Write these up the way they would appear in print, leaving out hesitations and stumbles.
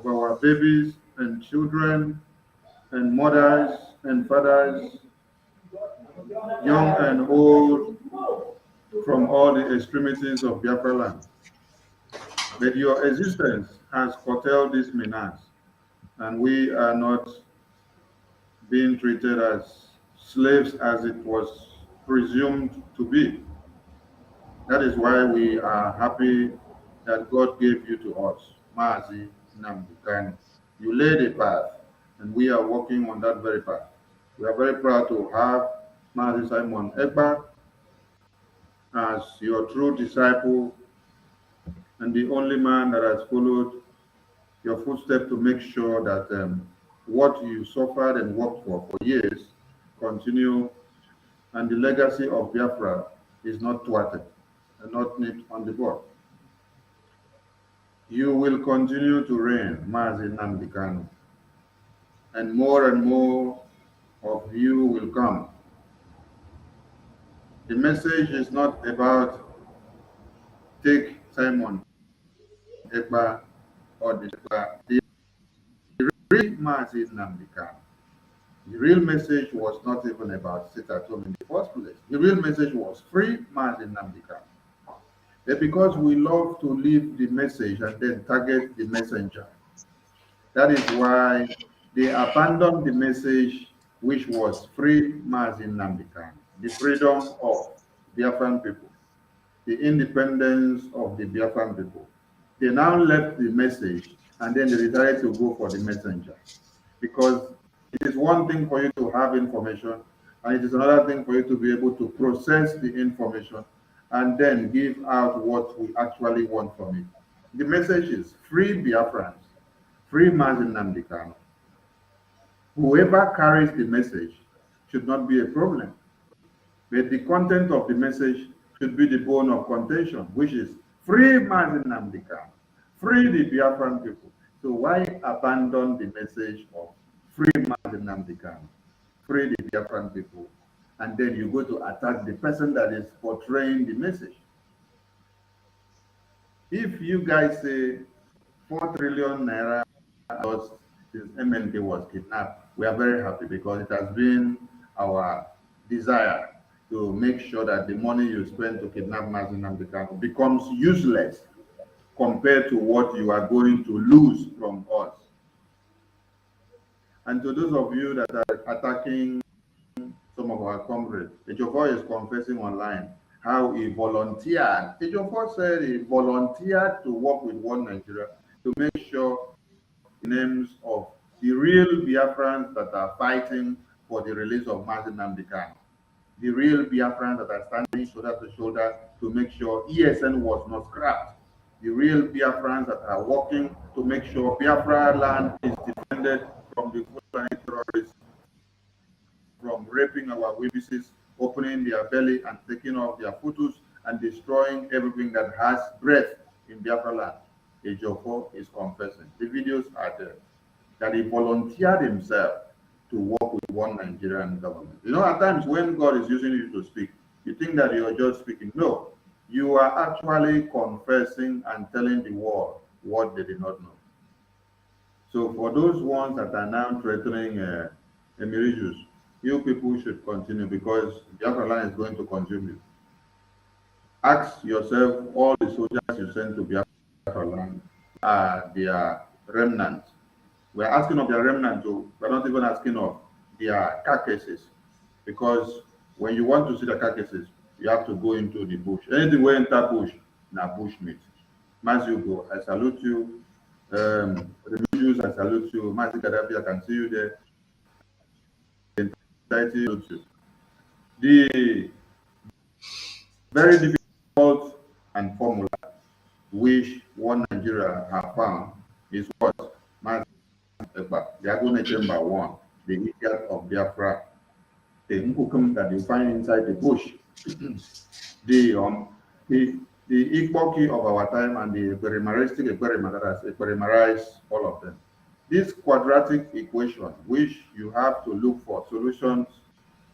our babies and children and mothers and fathers, young and old, from all the extremities of Biafra land. But your existence has curtailed this menace, and we are not being treated as slaves as it was presumed to be. That is why we are happy that God gave you to us, Mazi Nnamdi Kanu. You laid a path, and we are working on that very path. We are very proud to have Mazi Simon Ekpa as your true disciple and the only man that has followed your footsteps to make sure that what you suffered and worked for years continue, and the legacy of Biafra is not thwarted and not nipped on the bud. You will continue to reign, Mazi Nnamdi Kanu, and more of you will come. The message is not about take Simon Ekpa or the real Mazi Nnamdi Kanu. The real message was not even about sit at home in the first place. The real message was free Mazi Nnamdi Kanu. But because we love to leave the message and then target the messenger, that is why they abandoned the message which was free Mazi Nnamdi Kanu, the freedom of Biafran people, the independence of the Biafran people. They now left the message and then they decided to go for the messenger, because it is one thing for you to have information, and it is another thing for you to be able to process the information and then give out what we actually want from it. The message is free Biafrans, free Mazi Nnamdi Kanu. Whoever carries the message should not be a problem, but the content of the message should be the bone of contention, which is free Mazi Nnamdi Kanu, free the Biafran people. So why abandon the message of free Mazi Nnamdi Kanu, free the Biafran people, and then you go to attack the person that is portraying the message? If you guys say 4 trillion naira lost since MNK was kidnapped, we are very happy, because it has been our desire to make sure that the money you spend to kidnap Mazi Nnamdi Kanu becomes useless compared to what you are going to lose from us. And to those of you that are attacking some of our comrades, Ejiofor is confessing online how he volunteered. Ejiofor said he volunteered to work with One Nigeria to make sure the names of the real Biafrans that are fighting for the release of Mazi Nnamdi Kanu, the real Biafrans that are standing shoulder to shoulder to make sure ESN was not scrapped, the real Biafrans that are working to make sure Biafra land is defended from the Fulani terrorists, from raping our witnesses, opening their belly and taking off their photos and destroying everything that has breath in Biafra land. Ejiofor is confessing. The videos are there, that he volunteered himself to work with One Nigerian government. You know, at times when God is using you to speak, you think that you're just speaking. No, you are actually confessing and telling the world what they did not know. So for those ones that are now threatening Emeritus, you people should continue, because Biafra land is going to consume you. Ask yourself, all the soldiers you send to Biafra land are their remnants. We're asking of their remnants, too. We're not even asking of their carcasses, because when you want to see the carcasses, you have to go into the bush. Anything we enter bush, now bush meat. Mazi Ugo, I salute you. Remigius, I salute you. Mazi Gaddafi, I can see you there. The entirety salutes you. The very difficult and formula which One Nigeria have found is what? Mazi Ekpa, the Agone Chamber 1, the idiot of Biafra, the Nkukum that you find inside the bush, the Ikpoki of our time, and the Ekperimaristic Ekperima that has Ekperimarized all of them. This quadratic equation, which you have to look for solutions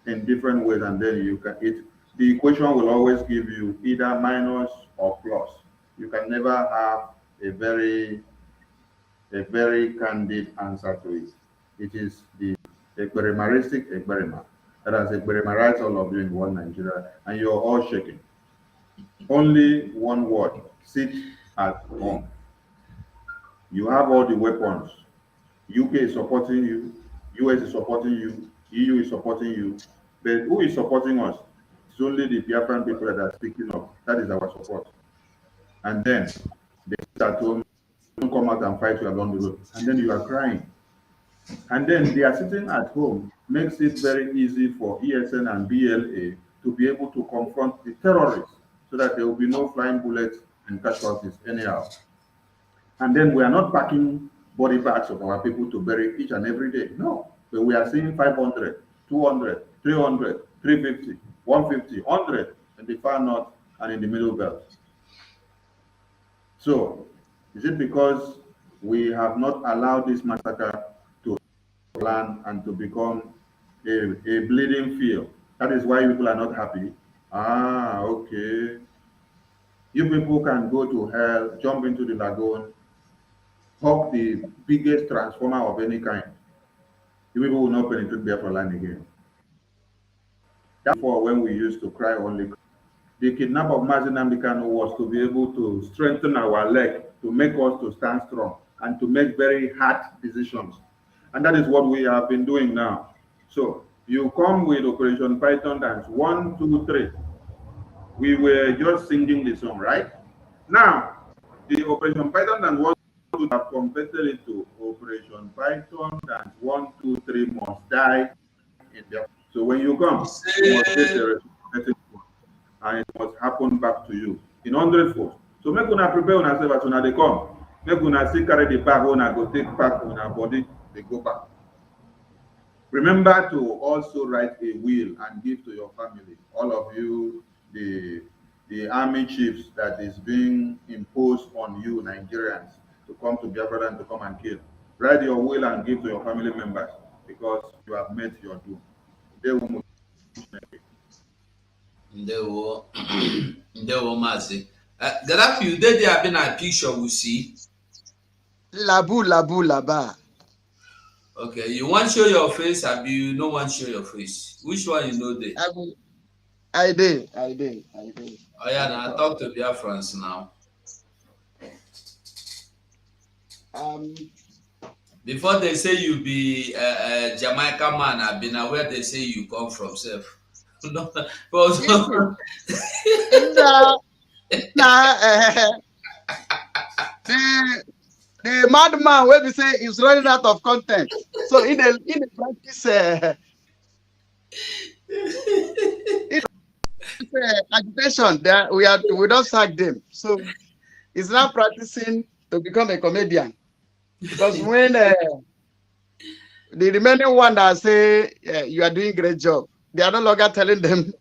in different ways, and then you can the equation will always give you either minus or plus. You can never have a very a very candid answer to it. It is the Ekberemaristic Ekberema that has Ekberemerized all of you in one Nigeria, and you're all shaking. Only one word: sit at home. You have all the weapons. UK is supporting you, US is supporting you, EU is supporting you. But who is supporting us? It's only the Biafran people that are speaking up. That is our support. And then they sit at home, don't come out and fight you along the road. And then you are crying. And then they are sitting at home, makes it very easy for ESN and BLA to be able to confront the terrorists so that there will be no flying bullets and casualties anyhow. And then we are not packing body bags of our people to bury each and every day. No. But we are seeing 500, 200, 300, 350, 150, 100 in the far north and in the middle belt. So, is it because we have not allowed this massacre to land and to become a bleeding field? That is why people are not happy. Ah, okay. You people can go to hell, jump into the lagoon, hug the biggest transformer of any kind. You people will not penetrate Biafra land again. Therefore, when we used to cry only, the kidnap of Mazi Nnamdi Kanu was to be able to strengthen our leg, to make us to stand strong, and to make very hard decisions. And that is what we have been doing now. So you come with Operation Python dance, 1, 2, 3. We were just singing the song, right? Now, the Operation Python dance was to have converted it to Operation Python dance, 1, 2, 3 must die in there. So when you come, you must take the responsibility and it must happen back to you in 100-fold. So make una prepare una self as una dey come. Make una still carry the bag una go take back una body, they go back. Remember to also write a will and give to your family. All of you, the army chiefs that is being imposed on you, Nigerians, to come to Biafra and to come and kill. Write your will and give to your family members because you have met your doom. They will move. Ndewo Mazi. Gaddafi, you did there been a picture we see. Labu laba. Okay, you want to show your face, or you don't want to show your face? Which one you know there? I did. Oh yeah, now talk to BIAFRANS now. Before they say you be a Jamaica man, I've been aware they say you come from self. No, the madman where we say is running out of content. So in the practice agitation that we don't sack them. So he's now practicing to become a comedian. Because when the remaining one that say you are doing great job, they are no longer telling them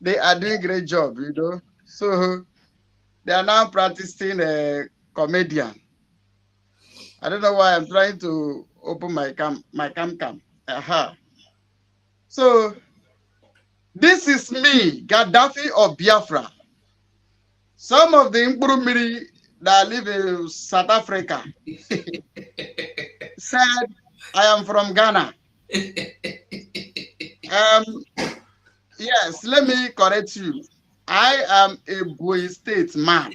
they are doing great job, you know. So they are now practicing a comedian. I don't know why I'm trying to open my cam. So this is me, Gaddafi of Biafra. Some of the Mburumiri that live in South Africa said I am from Ghana. Yes, let me correct you. I am a Boy State man.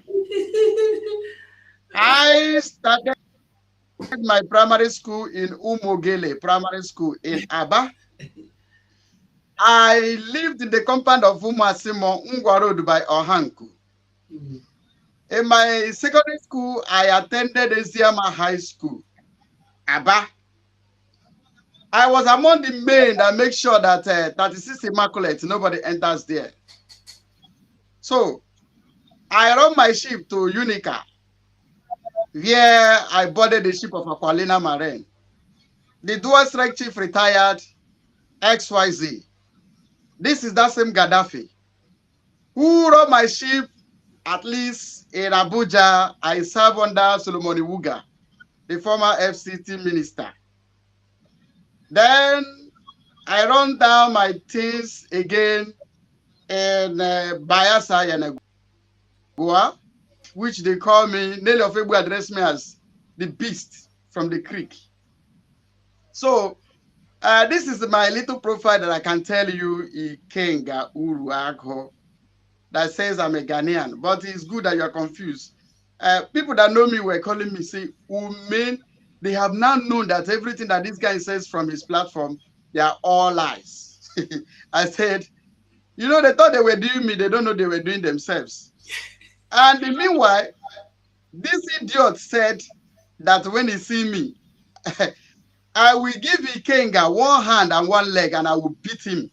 I started my primary school in Umogele Primary School in Aba. I lived in the compound of Umasimo, Ngwa Road by Ohanku. In my secondary school, I attended Eziama High School, Aba. I was among the men that make sure that 36 Immaculate, nobody enters there. So, I run my ship to Unica, where I boarded the ship of Aqualina Marine. The dual strike chief retired, XYZ. This is that same Gaddafi who run my ship. At least in Abuja, I serve under Solomon Iwuga, the former FCT minister. Then I run down my things again in Bayasa Yanagua, which they call me, Nelly of Ebu address me as the beast from the creek. So this is my little profile that I can tell you, Ikenga Uruago, that says I'm a Ghanaian. But it's good that you're confused. People that know me were calling me, say, Umen. They have now known that everything that this guy says from his platform, they are all lies. I said, you know, they thought they were doing me. They don't know they were doing themselves. And meanwhile, this idiot said that when he see me, I will give Ikenga one hand and one leg and I will beat him.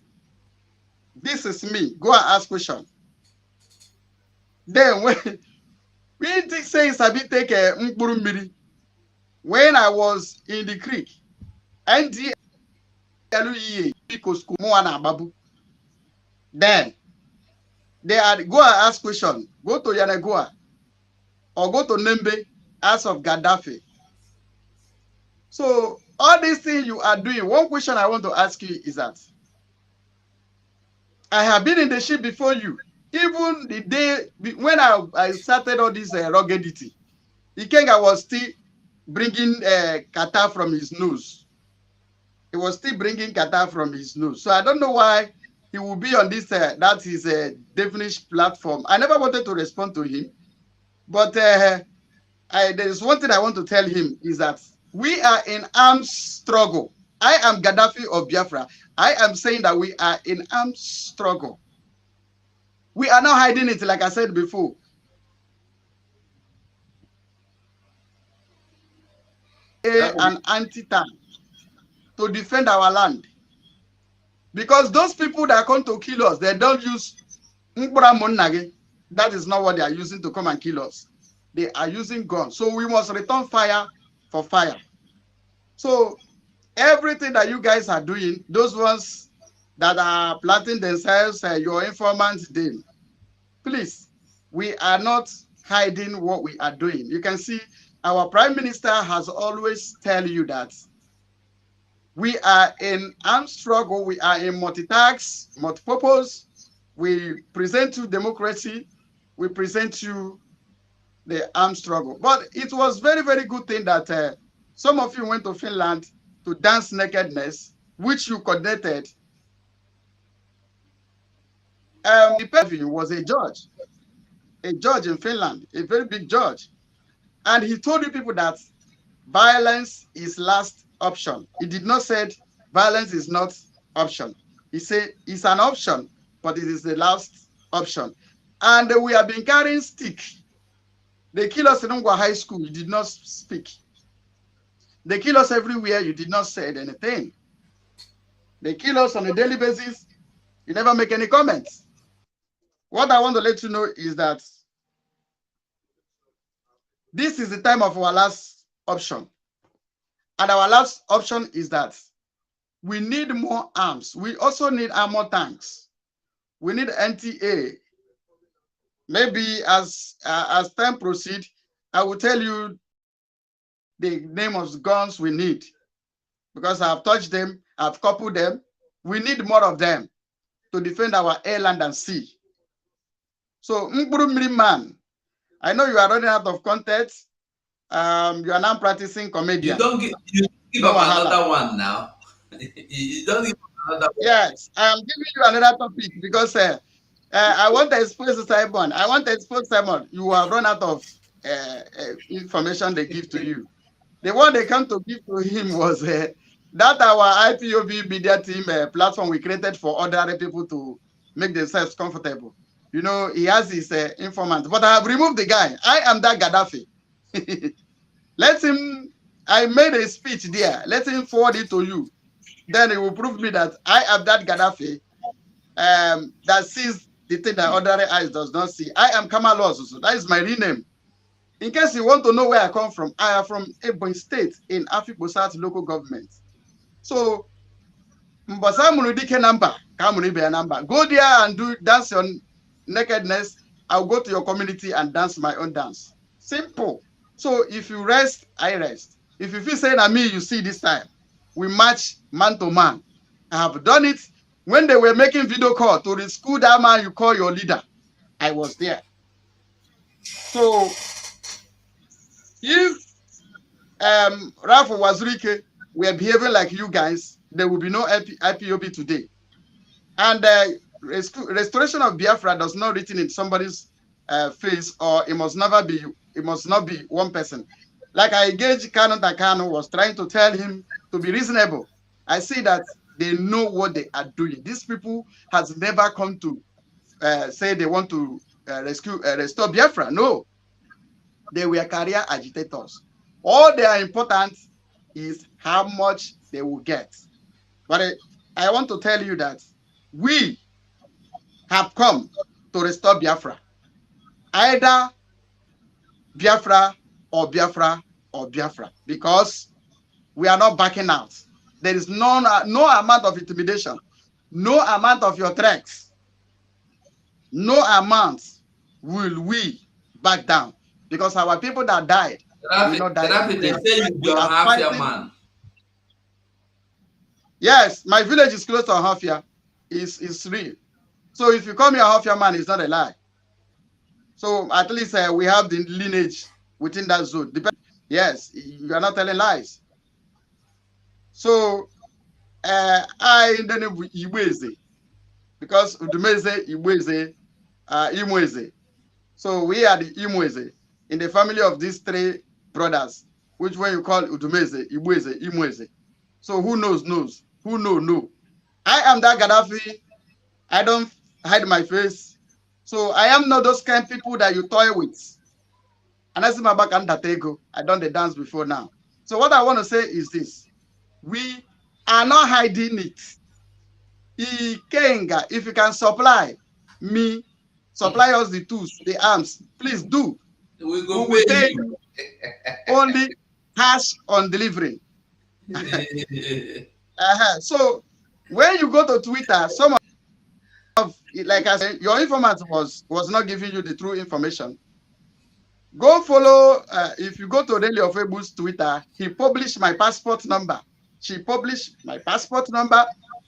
This is me. Go and ask question. Then when we say Sabi take a Mkpuru, when I was in the creek, NDLEA then they had go and ask question. Go to Yanagua or go to Nembe, as of Gaddafi. So all these things you are doing, one question I want to ask you is that I have been in the ship before you. Even the day when I started all this ruggedity, Ikenga was still bringing Qatar from his nose. He was still bringing Qatar from his nose. So I don't know why he will be on this, that is a definite platform. I never wanted to respond to him. But there is one thing I want to tell him is that we are in armed struggle. I am Gaddafi of Biafra. I am saying that we are in armed struggle. We are not hiding it, like I said before. An anti-tank to defend our land. Because those people that come to kill us, they don't use Nkura. That is not what they are using to come and kill us. They are using guns. So we must return fire for fire. So everything that you guys are doing, those ones that are planting themselves, your informants, them, please, we are not hiding what we are doing. You can see our Prime Minister has always tell you that we are in armed struggle, we are in multi-tax, multi-purpose. We present you democracy, we present you the armed struggle. But it was very, very good thing that some of you went to Finland to dance nakedness, which you coordinated. The person was a judge in Finland, a very big judge. And he told you people that violence is last option. He did not say violence is not option. He said it's an option, but it is the last option. And we have been carrying stick. They kill us in Ungwa High School, you did not speak. They kill us everywhere, you did not say anything. They kill us on a daily basis, you never make any comments. What I want to let you know is that this is the time of our last option. And our last option is that we need more arms. We also need armor tanks. We need NTA. Maybe as time proceeds, I will tell you the name of the guns we need. Because I've touched them, I've coupled them. We need more of them to defend our air, land, and sea. So, Mkpuru man, I know you are running out of content. You are now practicing comedian. You don't give up another one now. You don't give another one. Yes, I am giving you another topic because I want to expose Simon. I want to expose Simon. You have run out of information they give to you. The one they come to give to him was that our IPOB media team platform we created for ordinary people to make themselves comfortable. You know, he has his informant, but I have removed the guy. I am that Gaddafi. Let him, I made a speech there. Let him forward it to you. Then it will prove me that I am that Gaddafi that sees the thing that ordinary eyes does not see. I am Kamal also. That is my real name. In case you want to know where I come from, I am from Ebonyi State in Afikpo South local government. So, Mbasa number, go there and dance on nakedness. I'll go to your community and dance my own dance. Simple. So if you rest, I rest. If you feel saying at me, you see this time, we match man to man. I have done it when they were making video call to the school that man you call your leader. I was there. So if Ralph Wazurike were behaving like you guys, there will be no IPOB today. And restoration of Biafra does not written in somebody's face, or it must not be one person. Like I engaged Kanu was trying to tell him to be reasonable. I see that they know what they are doing. These people has never come to say they want to restore Biafra. No, they were career agitators. All they are important is how much they will get. But I want to tell you that we have come to restore Biafra. Either Biafra or Biafra or Biafra, because we are not backing out. There is no amount of intimidation, no amount of your threats, no amount will we back down, because our people that died will not die. They say you be on Hafia man. Yes, my village is close to Hafia. It's real. So if you call me a Hafia man, it's not a lie. So at least we have the lineage within that zone. Yes, you are not telling lies. So I don't know Iweze, because Udumeze, Iweze, Imweze. So we are the Imweze in the family of these three brothers, which one you call Udumeze, Iweze, Imweze. So who knows? Who know? I am that Gaddafi. I don't hide my face. So I am not those kind of people that you toy with. And I see my back and Datego. I done the dance before now. So what I want to say is this. We are not hiding it. Ikenga, if you can supply us the tools, the arms, please do. We will pay you. Only cash on delivery. So when you go to Twitter, some of, like I said, your informant was not giving you the true information. Go follow. If you go to Daily of Ebu's Twitter, he published my passport number. She published my passport number,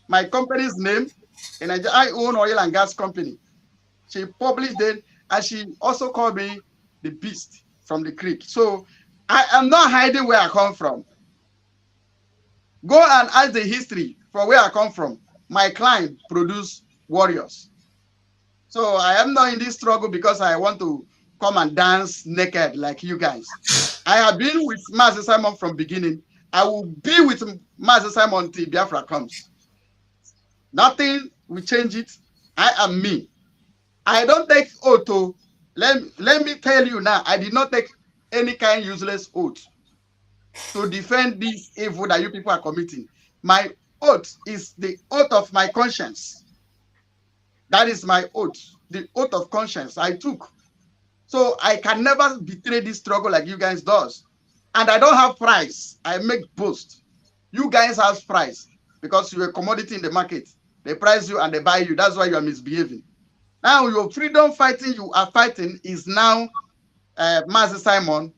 my company's name, and I own oil and gas company. She published it, and she also called me the beast from the creek. So I am not hiding where I come from. Go and ask the history for where I come from. My client produced warriors. So I am not in this struggle because I want to come and dance naked like you guys. I have been with Mazi Simon from beginning. I will be with Mazi Simon until Biafra comes. Nothing will change it. I am me. I don't take oath. Let me tell you now, I did not take any kind of useless oath to defend this evil that you people are committing. My oath is the oath of my conscience. That is my oath, the oath of conscience I took. So I can never betray this struggle like you guys does. And I don't have price. I make boast. You guys have price because you're a commodity in the market. They price you and they buy you. That's why you are misbehaving. Now your freedom fighting you are fighting is now Mazi Simon.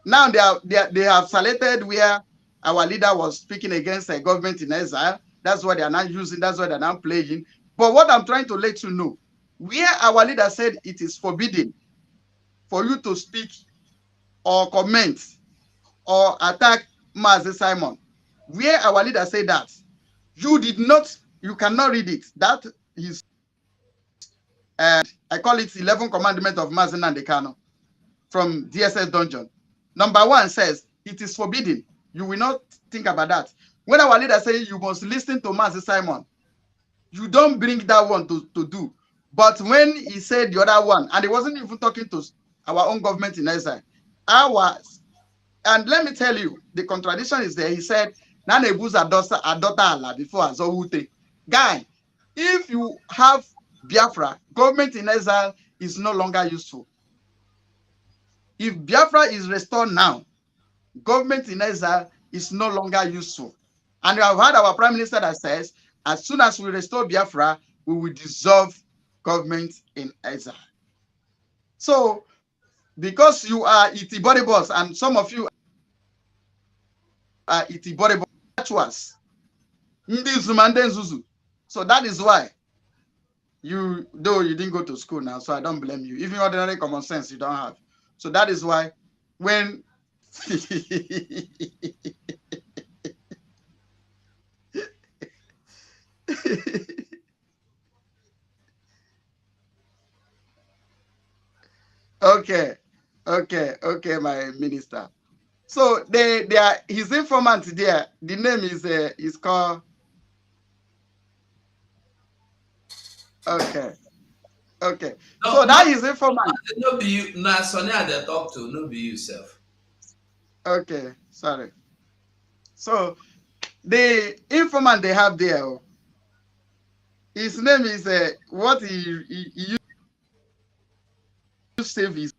Now they have selected where our leader was speaking against a government in exile. That's what they are now using. That's what they're now playing. But what I'm trying to let you know, where our leader said it is forbidden for you to speak or comment or attack Mazi Simon, where our leader said that, you cannot read it. That is, I call it 11 commandment of Mazi Nnamdi from DSS dungeon. Number 1 says, it is forbidden. You will not think about that. When our leader says you must listen to Mazi Simon, you don't bring that one to do. But when he said the other one, and he wasn't even talking to our own government in exile, and let me tell you, the contradiction is there. He said, Nanebu's adota Allah before Azohute. Guy, if you have Biafra, government in exile is no longer useful. If Biafra is restored now, government in exile is no longer useful. And we have had our prime minister that says, as soon as we restore Biafra, we will dissolve government in exile. So, because you are Itiboribos and some of you are Itiboribos, so that is why though you didn't go to school now, so I don't blame you. Even ordinary common sense you don't have. So that is why when Okay, my minister. So they are his informant there. The name is called. Okay. No, So that is informant. No be you. Na Sonia they talk to. No be yourself. Okay, sorry. So the informant they have there, his name is what he used to save his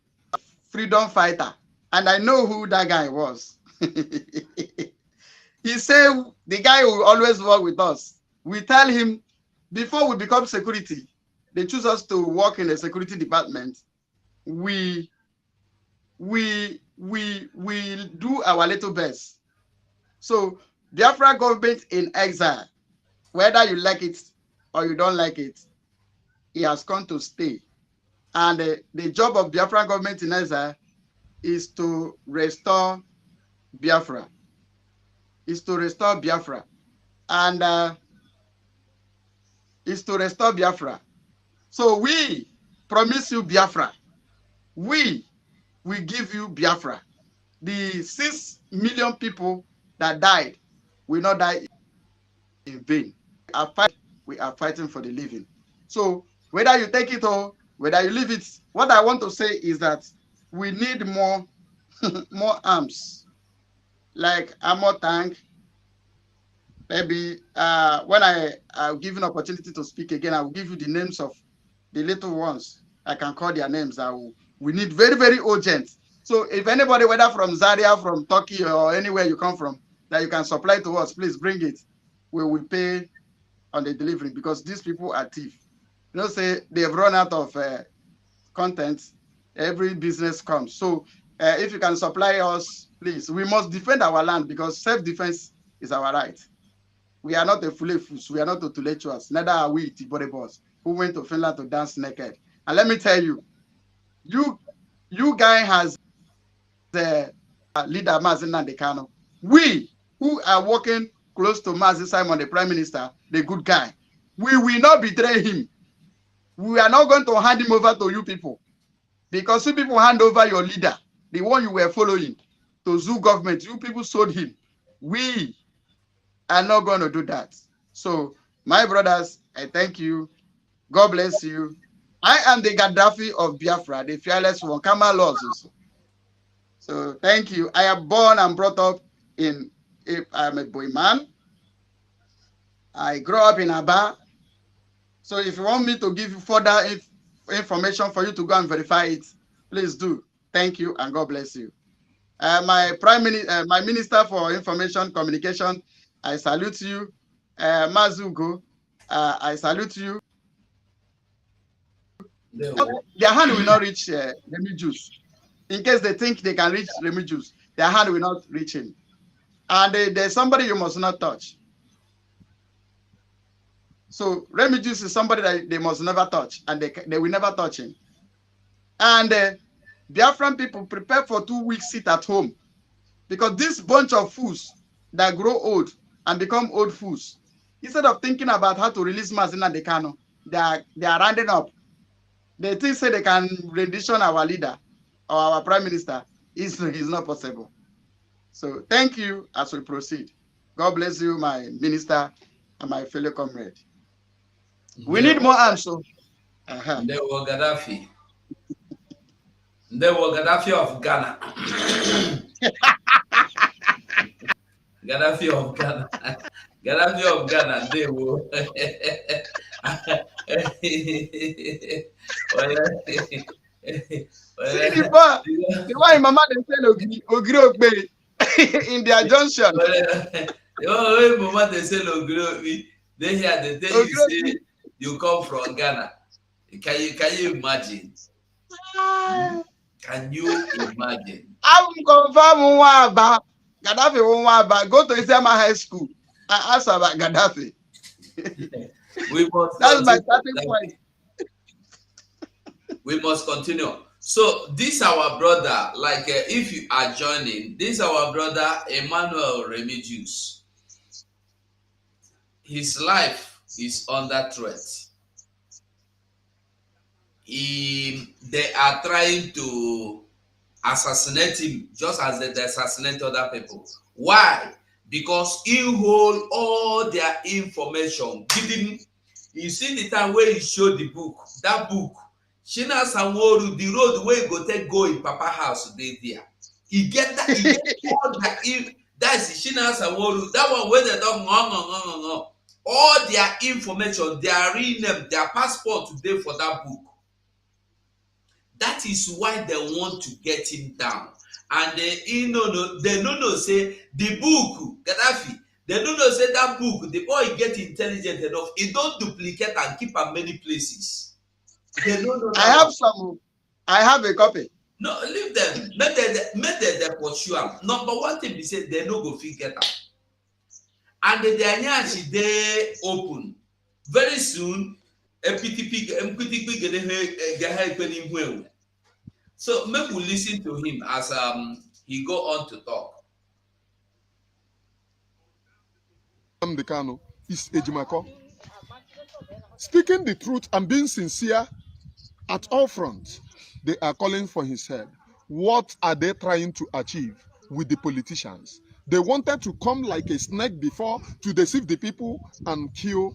freedom fighter, and I know who that guy was. He said the guy will always work with us. We tell him before we become security, they choose us to work in the security department. We do our little best. So Biafra government in exile, whether you like it or you don't like it, he has come to stay. And the job of Biafra government in exile is to restore Biafra. And is to restore Biafra. So we promise you Biafra. We give you Biafra. The 6 million people that died will not die in vain. We are fighting for the living. So whether you take it or whether you leave it, what I want to say is that we need more more arms, like armor tank. Maybe when I'll give an opportunity to speak again, I will give you the names of the little ones. I can call their names. We need very, very urgent. So if anybody, whether from Zaria, from Turkey, or anywhere you come from, that you can supply to us, please bring it. We will pay on the delivery, because these people are thieves. You know, say they've run out of content. Every business comes. So if you can supply us, please. We must defend our land, because self-defense is our right. We are not a fulefus. We are not a tulechuas. Neither are we Tiborebos who went to Finland to dance naked. And let me tell you, you guy has the leader Mazi Nnamdi Kanu. We who are working close to Mazi Simon, the Prime Minister, the good guy, we will not betray him. We are not going to hand him over to you people, because you people hand over your leader, the one you were following, to Zoo government. You people sold him. We are not going to do that. So, my brothers, I thank you. God bless you. I am the Gaddafi of Biafra, the fearless one. Kama laws also. So, thank you. I am born and brought up in, I'm a boy man. I grew up in Aba. So, if you want me to give you further information for you to go and verify it, please do. Thank you, and God bless you. My Minister for Information Communication, I salute you. Mazugo, I salute you. Their hand will not reach Remy Juice. In case they think they can reach Remy Juice, their hand will not reach him. And there's somebody you must not touch. So Remy Juice is somebody that they must never touch, and they will never touch him. And Biafran people prepare for 2 weeks sit at home, because this bunch of fools that grow old and become old fools, instead of thinking about how to release Mazi Nnamdi Kanu, they are rounding up. They think say they can rendition our leader or our prime minister. It's not possible. So thank you as we proceed. God bless you, my minister and my fellow comrade. We need more arms. So. They were Gaddafi. They were Gaddafi of Ghana. Gaddafi of Ghana. Gaddafi of Ghana. They were. See the why Mama they say Ogiri in their junction. Mama they say Ogiri. They hear the day you say you come from Ghana. Can you imagine? Can you imagine? I'm confirm Waba. Gaddafi Waba. Go to Isama High School and ask about Gaddafi. We must. That's my starting point. We must continue. So this our brother, like if you are joining, this our brother Emmanuel Remigius. His life is under threat. They are trying to assassinate him just as they assassinate other people. Why? Because he hold all their information. You see the time where he showed the book, that book, Shina Sanworu, the road where he go take go in Papa house, they there. He get that, he get all that. That's Shina Sanworu, that one where they don't all their information, their real name, their passport today for that book. That is why they want to get him down. And they know say the book, Gaddafi, they don't know say that book, the boy get intelligent enough, he don't duplicate and keep at many places. They don't know that. I have a copy. No, leave them. Make them pursue am. Number one thing be say they no go fit get am. And the yanyashi dey open. Very soon, so maybe we listen to him as he go on to talk. Nnamdi Kanu is Ejimako. Speaking the truth and being sincere at all fronts, they are calling for his head. What are they trying to achieve with the politicians? They wanted to come like a snake before to deceive the people and kill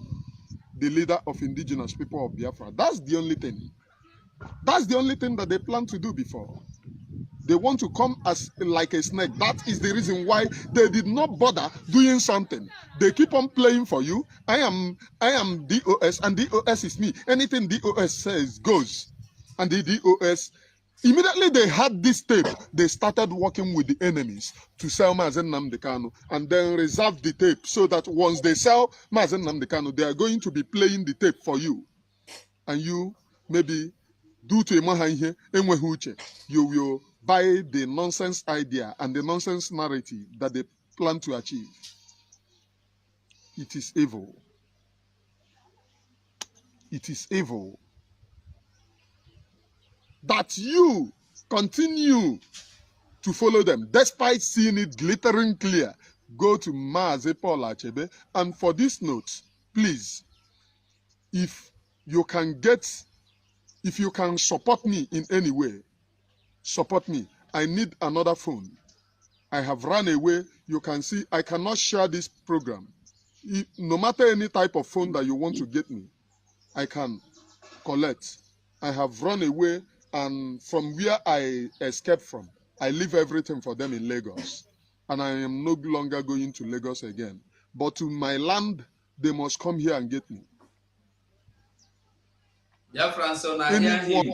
the leader of indigenous people of Biafra. That's the only thing. That's the only thing that they plan to do before. They want to come as like a snake. That is the reason why they did not bother doing something. They keep on playing for you. I am D.O.S. and D.O.S. is me. Anything D.O.S. says goes. And the D.O.S. immediately they had this tape, they started working with the enemies to sell Mazi Nnamdi Kanu and then reserve the tape so that once they sell Mazi Nnamdi Kanu, they are going to be playing the tape for you. And you, maybe, due to a you will buy the nonsense idea and the nonsense narrative that they plan to achieve. It is evil. It is evil that you continue to follow them despite seeing it glittering clear. Go to Mazi Paul Achebe, and for this note, please, if you can support me in any way, support me. I need another phone. I have run away. You can see I cannot share this program. No matter any type of phone that you want to get me, I can collect. I have run away, and from where I escaped from, I leave everything for them in Lagos. And I am no longer going to Lagos again. But to my land, they must come here and get me. BIAFRANS, so now hear him.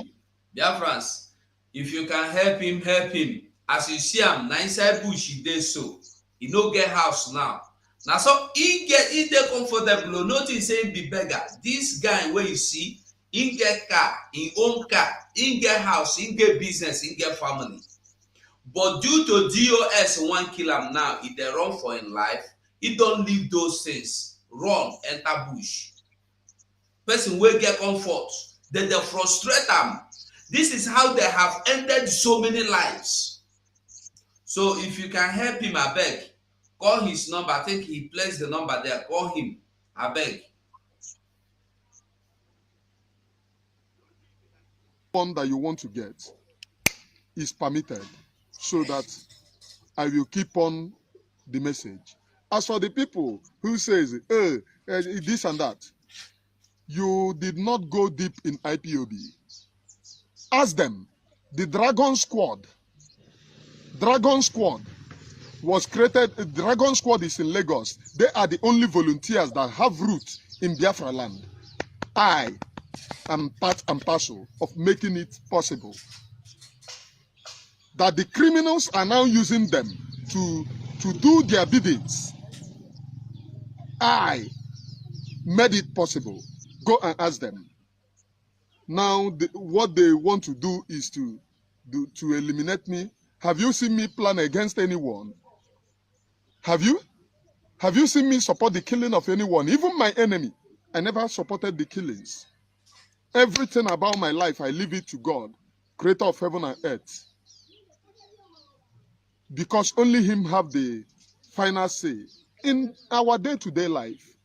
BIAFRANS, if you can help him, help him. As you see him, na inside bush he dey so. He no get house now. Now so he dey comfortable. Notice say he be beggar. This guy where you see, he get car, he own car, he get house, he get business, he get family. But due to D.O.S. one kill him now, he dey run for his life. He don't leave those things. Run, enter bush. Person will get comfort. Then they frustrate them. This is how they have ended so many lives. So if you can help him, I beg, call his number. I think he placed the number there. Call him, I beg. One that you want to get is permitted, so that I will keep on the message. As for the people who says, this and that, you did not go deep in IPOB. Ask them. The Dragon Squad was created. Dragon Squad is in Lagos. They are the only volunteers that have roots in Biafra land. I am part and parcel of making it possible. That the criminals are now using them to do their biddings. I made it possible. Go and ask them. Now, what they want to do is to eliminate me. Have you seen me plan against anyone? Have you? Have you seen me support the killing of anyone? Even my enemy. I never supported the killings. Everything about my life, I leave it to God. creator of heaven and earth, because only him have the final say in our day-to-day life.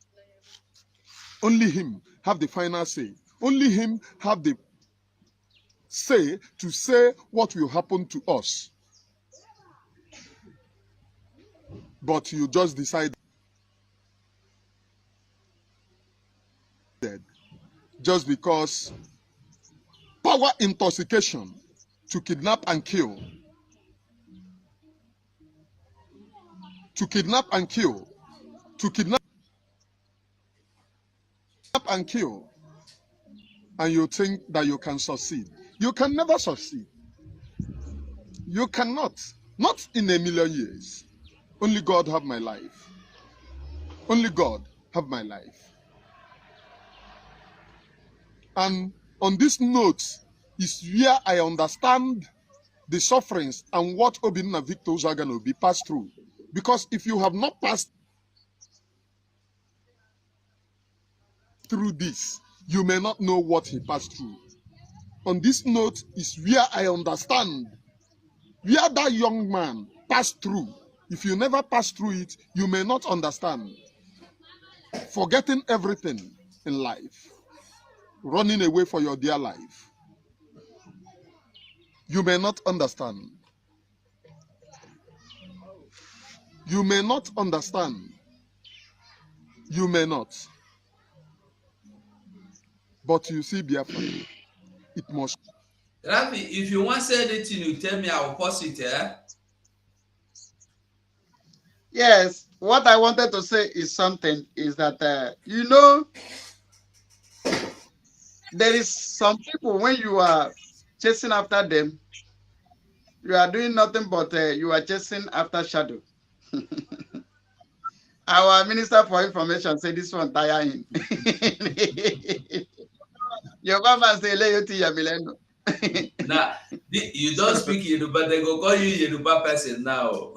Only him have the final say. Only him have the say to say what will happen to us. But you just decide just because power intoxication to kidnap and kill, to kidnap and kill, to kidnap and kill, and you think that you can succeed. You can never succeed. You cannot. Not in a million years. Only God have my life. Only God have my life. And on this note is where I understand the sufferings and what Obinna victors are going to be passed through. Because if you have not passed through this, you may not know what he passed through. On this note is where I understand where that young man passed through. If you never pass through it, you may not understand. Forgetting everything in life, running away for your dear life. You may not understand. You may not understand. You may not. But you see, Biafra, it must. Rafi, if you want to say anything, you tell me, I will pause it. Yes, what I wanted to say is something is that, you know, there is some people when you are chasing after them, you are doing nothing but you are chasing after shadow. Our Minister for Information said this one tire him. Your mama say Leyoti Yamileno. Nah, you don't speak Yoruba, they go call you Yoruba person now.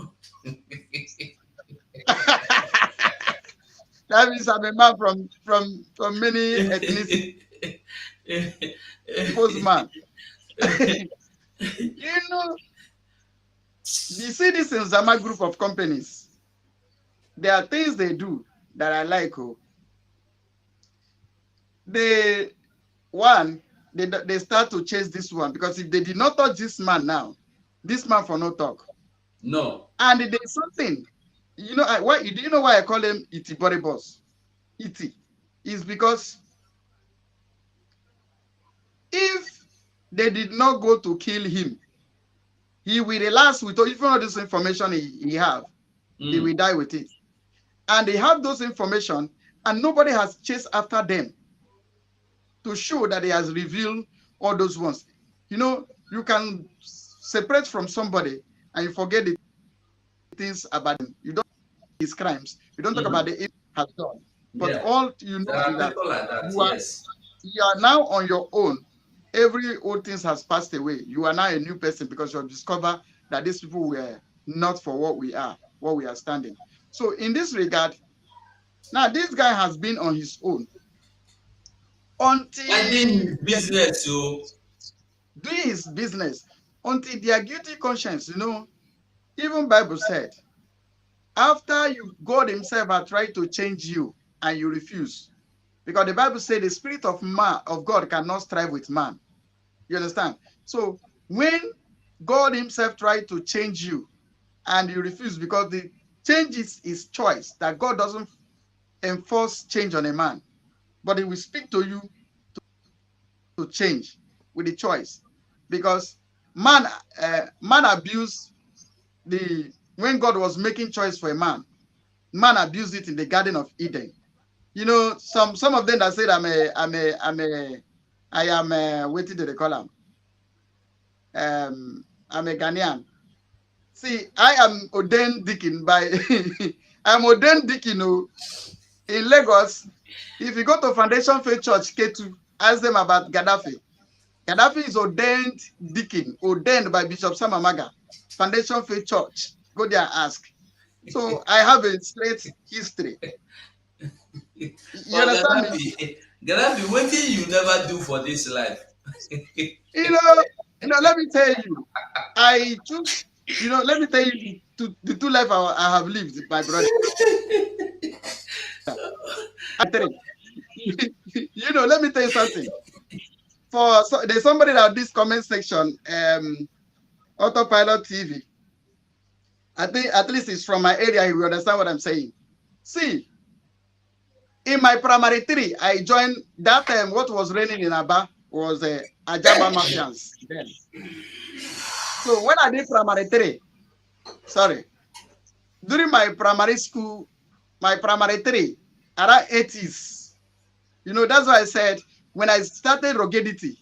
That means I'm a man from many ethnicities. Postman. You know, you see this in Zama group of companies. There are things they do that I like. Oh. They start to chase this one because if they did not touch this man now, this man for no talk. No. And there's something, you know, do you know why I call him Iti Body Boss? Iti is because if they did not go to kill him, he will relax with even all this information he have. He will die with it. And they have those information, and nobody has chased after them to show that he has revealed all those ones. You know, you can separate from somebody and you forget the things about him. You don't his crimes. You don't talk about the evil he has done. But all you know is that, you are now on your own. Every old thing has passed away. You are now a new person because you have discovered that these people were not for what we are standing. So in this regard, now this guy has been on his own until doing business, doing his business until their guilty conscience. You know, even Bible said, after God himself had tried to change you and you refuse, because the Bible said the spirit of God cannot strive with man. You understand? So when God himself tried to change you and you refuse, because the change is his choice, that God doesn't enforce change on a man, but he will speak to you to change with the choice. Because man abused when God was making choice for a man abused it in the Garden of Eden. You know, some of them that said I am what did they call him? I'm a Ghanaian. See, I am ordained deacon by I'm ordained deacon in Lagos. If you go to Foundation Faith Church K2, ask them about Gaddafi. Gaddafi is ordained deacon, ordained by Bishop Samamaga, Foundation Faith Church. Go there and ask. So I have a straight history. You understand me? Gaddafi, what thing you never do for this life? You know, Let me tell you, I choose, let me tell you the two life I have lived, my brother. Let me tell you something. There's somebody that this comment section, Autopilot TV. I think at least it's from my area. He will understand what I'm saying. See, in my primary 3, I joined that time. What was raining in Aba was Ajaba Mafians then. So when I did primary 3, during my primary school, my primary 3, around 80s, that's why I said when I started Rogedity,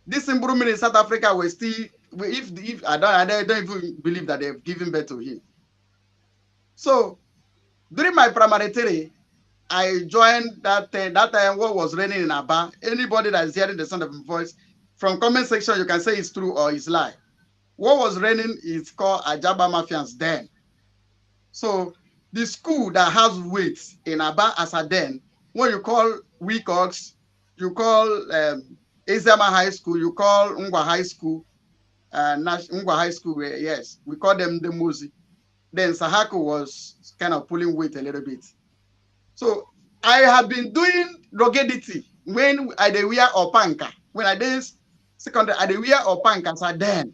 this improvement in South Africa was still, if I don't even believe that they've given birth to him. So during my primary 3, I joined that time what was raining in Aba. Anybody that is hearing the sound of my voice, from comment section, you can say it's true or it's lie. What was raining is called Ajaba Mafians then. So the school that has weights in Aba as a den, when you call Wecox, you call Ezama High School, you call Ngwa High School, Ngwa High School, yes, we call them the Mazi. Then Sahako was kind of pulling weight a little bit. So I have been doing Rogedity when I did wear Opanka. When I did secondary, I did wear Opanka as a den.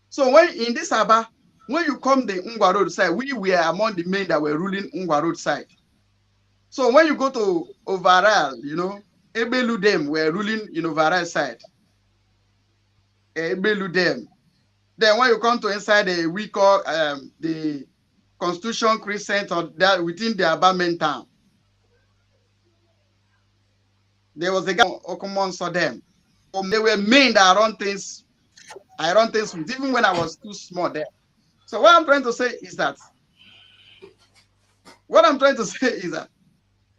So when in this Aba, when you come the Ngwa Road side, we were among the men that were ruling Ngwa Road side. So when you go to Overall, Ebelu them were ruling in Overall side. Ebelu them. Then when you come to inside we call the Constitution Crescent or that within the Aba main town, there was a guy Okumon saw them. They were men that I run things with, even when I was too small there. So what I'm trying to say is that,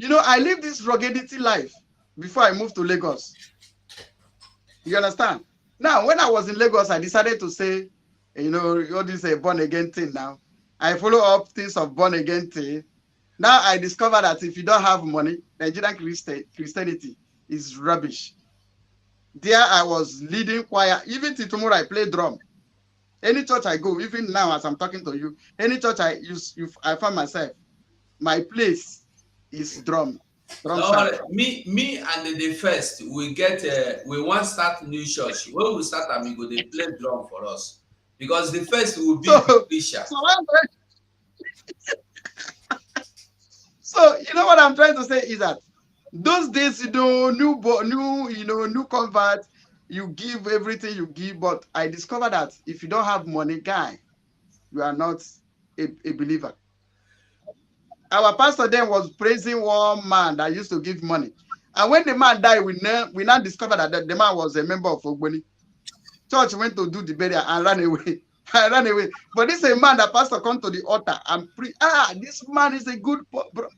I lived this ruggedity life before I moved to Lagos. You understand? Now, when I was in Lagos, I decided to say, all this born again thing now. I follow up things of born again thing. Now I discover that if you don't have money, Nigerian Christianity is rubbish. There I was leading choir. Even till tomorrow I play drum. Any church I go, even now as I'm talking to you, any church I find myself, my place is drum. No, me and the first we want to start new church. When we start, we go they play drum for us because the first will be Bishop. So you know what I'm trying to say is that those days, new convert, you give everything you give. But I discovered that if you don't have money, guy, you are not a believer. Our pastor then was praising one man that used to give money. And when the man died, we now discovered that the man was a member of Ogboni. Church went to do the burial and ran away. But this is a man that pastor come to the altar and this man is a good bro.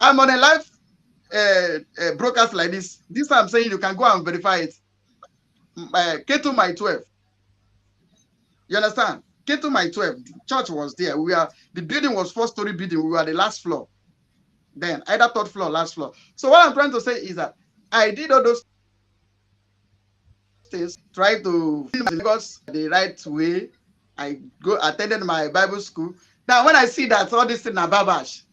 I'm on a live broadcast like this. This I'm saying you can go and verify it. K2 my 12. You understand? K2 my 12. The church was there. The building was 4-story building. We were the last floor. Then either third floor, last floor. So what I'm trying to say is that I did all those things, try to Lagos the right way. I attended my Bible school. Now when I see that all this thing are babash,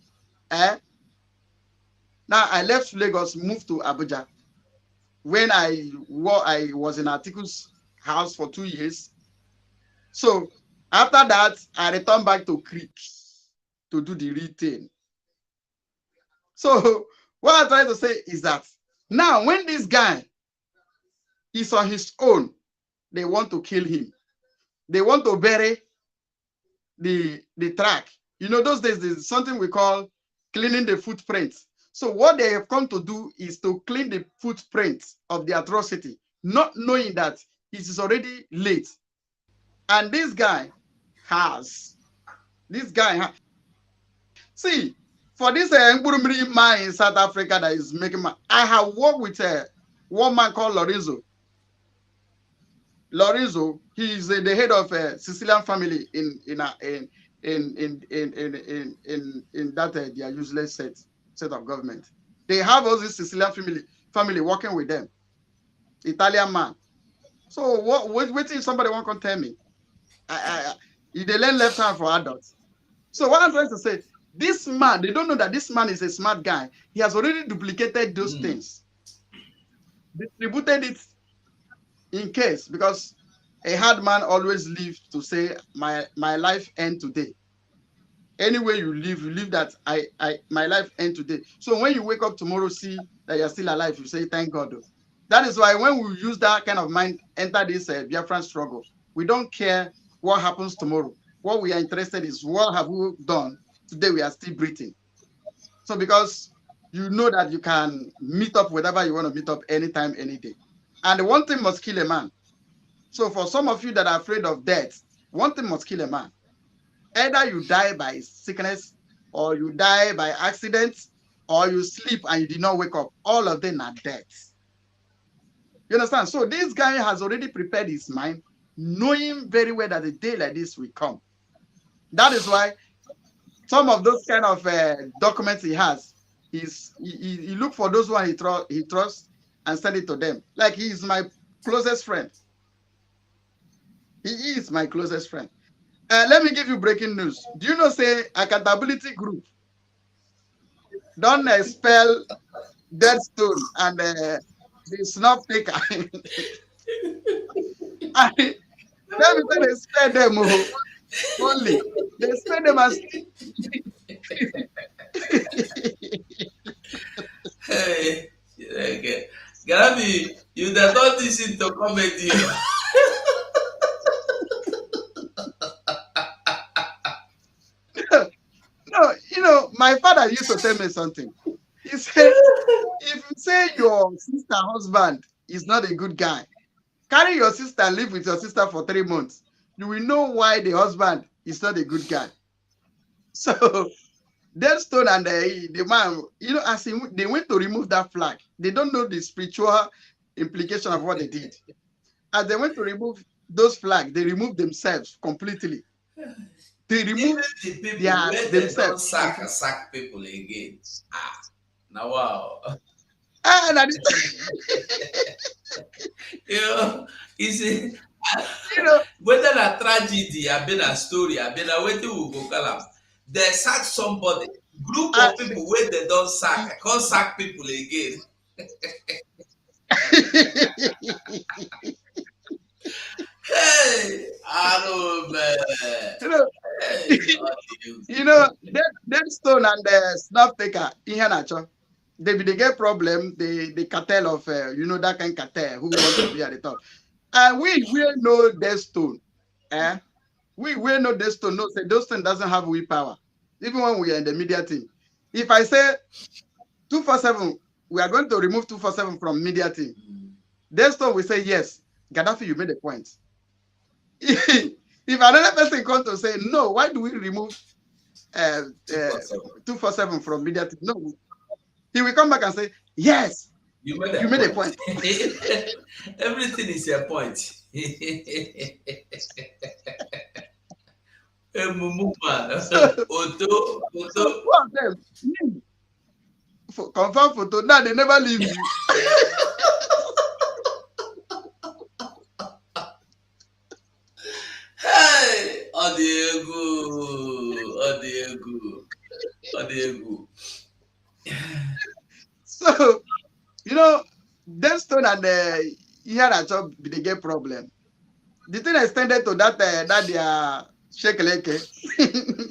now I left Lagos, moved to Abuja. When I was in Atiku's house for 2 years. So after that, I returned back to Creek to do the retail. So what I'm trying to say is that now when this guy is on his own, they want to kill him. They want to bury the track. Those days there's something we call cleaning the footprints. So what they have come to do is to clean the footprints of the atrocity, not knowing that it is already late. And this guy has. See, for this man in South Africa that is making money, I have worked with one man called Lorenzo. Lorenzo, he is the head of a Sicilian family in that their useless set of government. They have all this Sicilian family working with them. Italian man. So what if somebody won't come tell me? If they learn left hand for adults. So what I'm trying to say, this man, they don't know that this man is a smart guy. He has already duplicated those things, distributed it in case, because a hard man always lives to say, my life end today. Anyway you live that my life end today. So when you wake up tomorrow, see that you're still alive, you say, thank God. That is why when we use that kind of mind, enter this Biafran struggle, we don't care what happens tomorrow. What we are interested is, what have we done today? We are still breathing. So because you know that you can meet up whenever you want to meet up, anytime, any day. And one thing must kill a man. So for some of you that are afraid of death, one thing must kill a man. Either you die by sickness, or you die by accident, or you sleep and you did not wake up. All of them are death. You understand? So this guy has already prepared his mind, knowing very well that a day like this will come. That is why some of those kind of documents he has, he look for those one he trusts and send it to them. Like, he is my closest friend. He is my closest friend. Let me give you breaking news. Do you know, say, accountability group don't expel Deadstone and the snuff taker? Let me say they spare them only. They spare them as Hey, okay. Garabi, you did not listen to comedy. No, you know, my father used to tell me something. He said, if you say your sister husband is not a good guy, carry your sister and live with your sister for 3 months. You will know why the husband is not a good guy. So Deadstone and the man, you know, as they went to remove that flag, they don't know the spiritual implication of what they did. As they went to remove those flags, they removed themselves completely. They removed the people where they don't themselves. sack people again. Now wow. You know, you know, whether a tragedy, I've been a story, I've been a waiting will go call. They sack somebody, group of people where they don't sack, I can't sack people again. Hey, I don't man. You know, Deadstone and the Snuff Taker, they get problem, the cartel of, you know, that kind of cartel who wants to be at the top. And we know Deadstone. We know Deadstone. No, say Deadstone doesn't have willpower. Even when we are in the media team. If I say 247, we are going to remove 247 from media team. Deadstone will say, yes, Gaddafi, you made a point. If another person comes to say, no, why do we remove 247 from media team? No. He will come back and say, yes, you made a point. Everything is a point. Confirm photo. Now they never leave you. Hey, Odiegu. So, you know, Deadstone and Iharacho, they get problem. The thing extended to that their Shekeleke,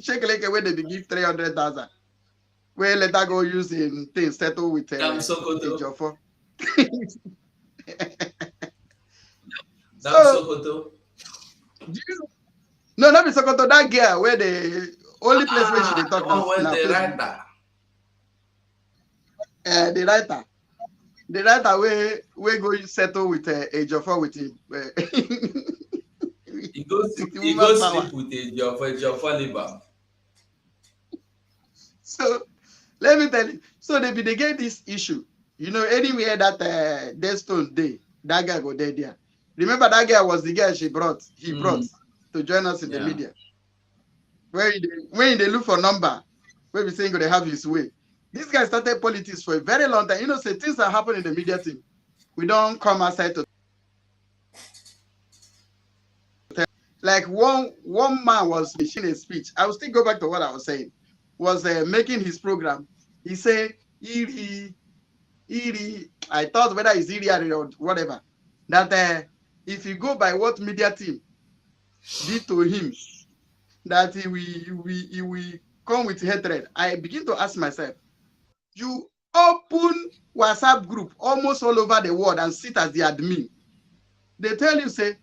Shekeleke, where they give 300,000, where later go use in things settle with Jofo. Sokoto. No, not be Sokoto. That girl where the only place where she they talk now. The writer. The writer where go settle with a Jofo with him. He goes sleep with a Jofo liver. So let me tell you. So they get this issue. You know, anywhere that Deadstone day, that guy go there. Remember that guy was the guy he brought to join us in the media. When they look for number, where we saying they have his way. This guy started politics for a very long time. You know, say things that happen in the media team. We don't come outside to. like one man was making a speech. I will still go back to what I was saying. Was making his program. He said, Iri, I thought whether it's Iri or whatever, that if you go by what media team did to him, that he will come with hatred. I begin to ask myself, you open WhatsApp group almost all over the world and sit as the admin. They tell you, say,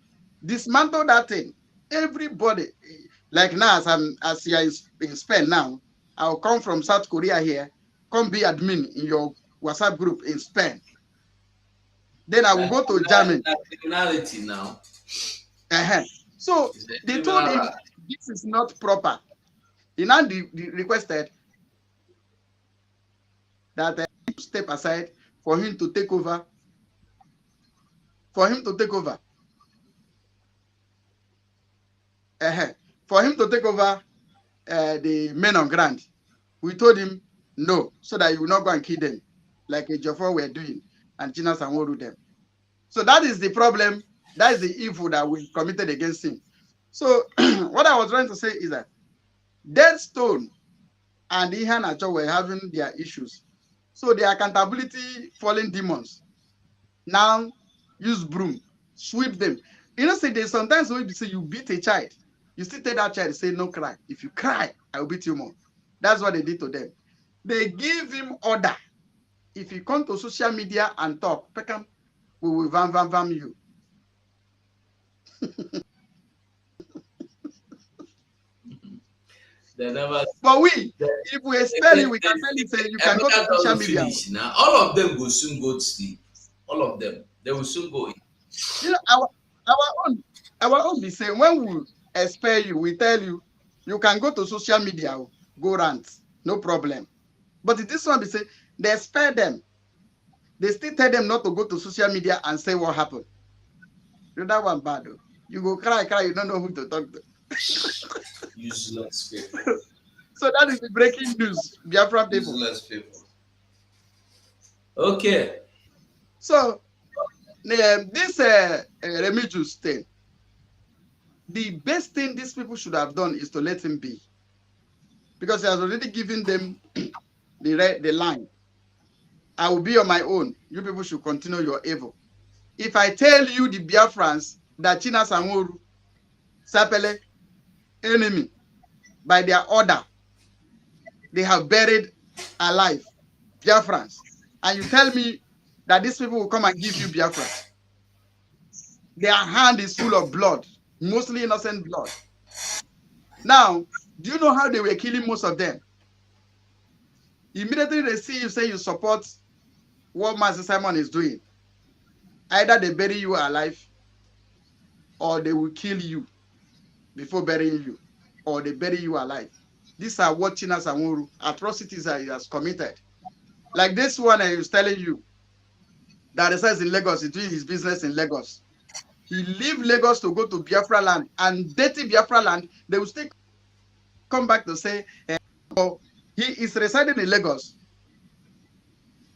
dismantle that thing. Everybody, like now, as you are in Spain now, I'll come from South Korea here, come be admin in your WhatsApp group in Spain. Then I will go to Germany. Criminality now. So they told him this is not proper. He now requested that step aside for him to take over. For him to take over the men on ground. We told him no, so that he will not go and kill them like a Jaffa were doing and China Sanworu them. So that is the problem. That is the evil that we committed against him. So what I was trying to say is that Deadstone and Ihan Acho were having their issues. So the accountability fallen demons now use broom, sweep them. You know, say there's sometimes when you say you beat a child, you still tell that child, say, no cry. If you cry, I will beat you more. That's what they did to them. They give him order. If you come to social media and talk, Pekam, we will vam you. But if we expel you, we can tell you, say, you can go to social media. Now, all of them will soon go to sleep. All of them, they will soon go in. You know, our own be saying, when we expel you, we tell you, you can go to social media, go rant, no problem. But this one, be say, they expel them. They still tell them not to go to social media and say what happened. You know that one bad, though. You go cry, you don't know who to talk to. Useless people. So that is the breaking news, Biafra people. Useless people. Okay. So this Remigius thing, the best thing these people should have done is to let him be, because he has already given them the line. I will be on my own. You people should continue your evil. If I tell you the Biafrans that China Sanworu, Sapele, enemy, by their order, they have buried alive Biafrans, and you tell me that these people will come and give you Biafra, their hand is full of blood, mostly innocent blood. Now, do you know how they were killing most of them? Immediately they see you say you support what Mazi Simon is doing. Either they bury you alive, or they will kill you before burying you, or they bury you alive. These are what China Sanworu atrocities that he has committed. Like this one I was telling you, that resides in Lagos, he's doing his business in Lagos. He leave Lagos to go to Biafra land, and dirty Biafra land, they will still come back to say, oh, he is residing in Lagos.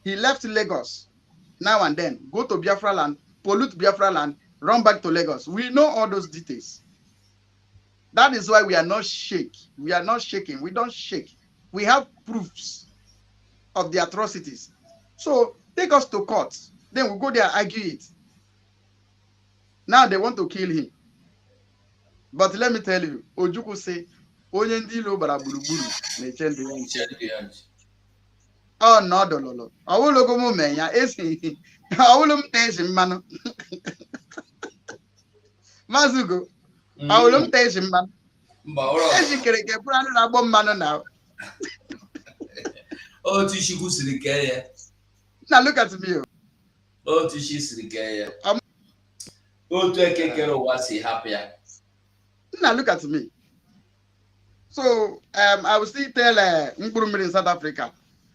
He left Lagos now and then, go to Biafra land, pollute Biafra land, run back to Lagos. We know all those details. That is why we are not shake. We are not shaking. We don't shake. We have proofs of the atrocities. So take us to court. Then we'll go there and argue it. Now they want to kill him. But let me tell you, Ojukwu say, Onye ndilo bara buruburu na-echende ya nche. Oh no, dololo. Awulogo mu menya esi. Awulum teji mmanu. Mazugo. Awulum teji mmanu. Eji kereke puranu na agbo mmanu na. Oh, tishi kusiri keye. Now look at me. Oh, tishi siri keye. Oh, to ekekero wasi happy. Now look at me. So I will still tell Nkurumiri in South Africa,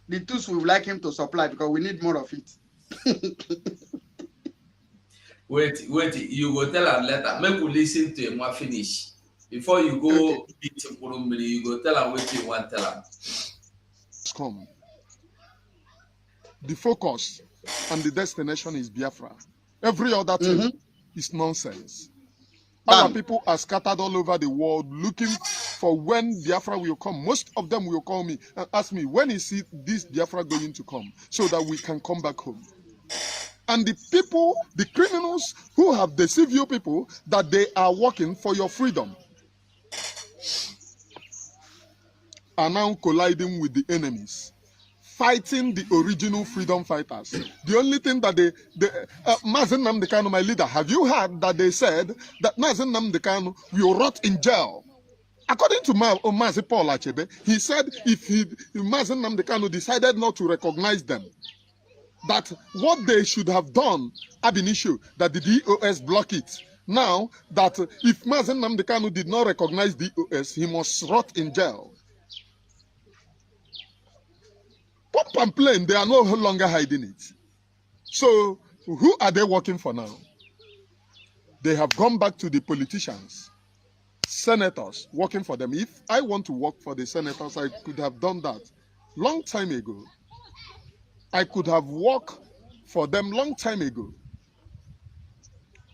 the tools we would like him to supply because we need more of it. Wait, you go tell her later. Make we listen to him finish. Before you go beat Nkurumiri, you go tell her what you want to tell her. Come. The focus and the destination is Biafra. Every other thing is nonsense. Our people are scattered all over the world looking for when Biafra will come. Most of them will call me and ask me, when is this Biafra going to come so that we can come back home? And the people, the criminals who have deceived you people that they are working for your freedom are now colliding with the enemies, fighting the original freedom fighters. The only thing that Mazi Nnamdi Kanu, my leader, have you heard that they said that Mazi Nnamdi Kanu will rot in jail? According to Mazi Paul Achebe, he said if Mazi Nnamdi Kanu decided not to recognize them, that what they should have done ab initio, that the D.O.S block it. Now, that if Mazi Nnamdi Kanu did not recognize D.O.S, he must rot in jail. Pump and plain, they are no longer hiding it. So, who are they working for now? They have gone back to the politicians, senators, working for them. If I want to work for the senators, I could have done that long time ago. I could have worked for them long time ago.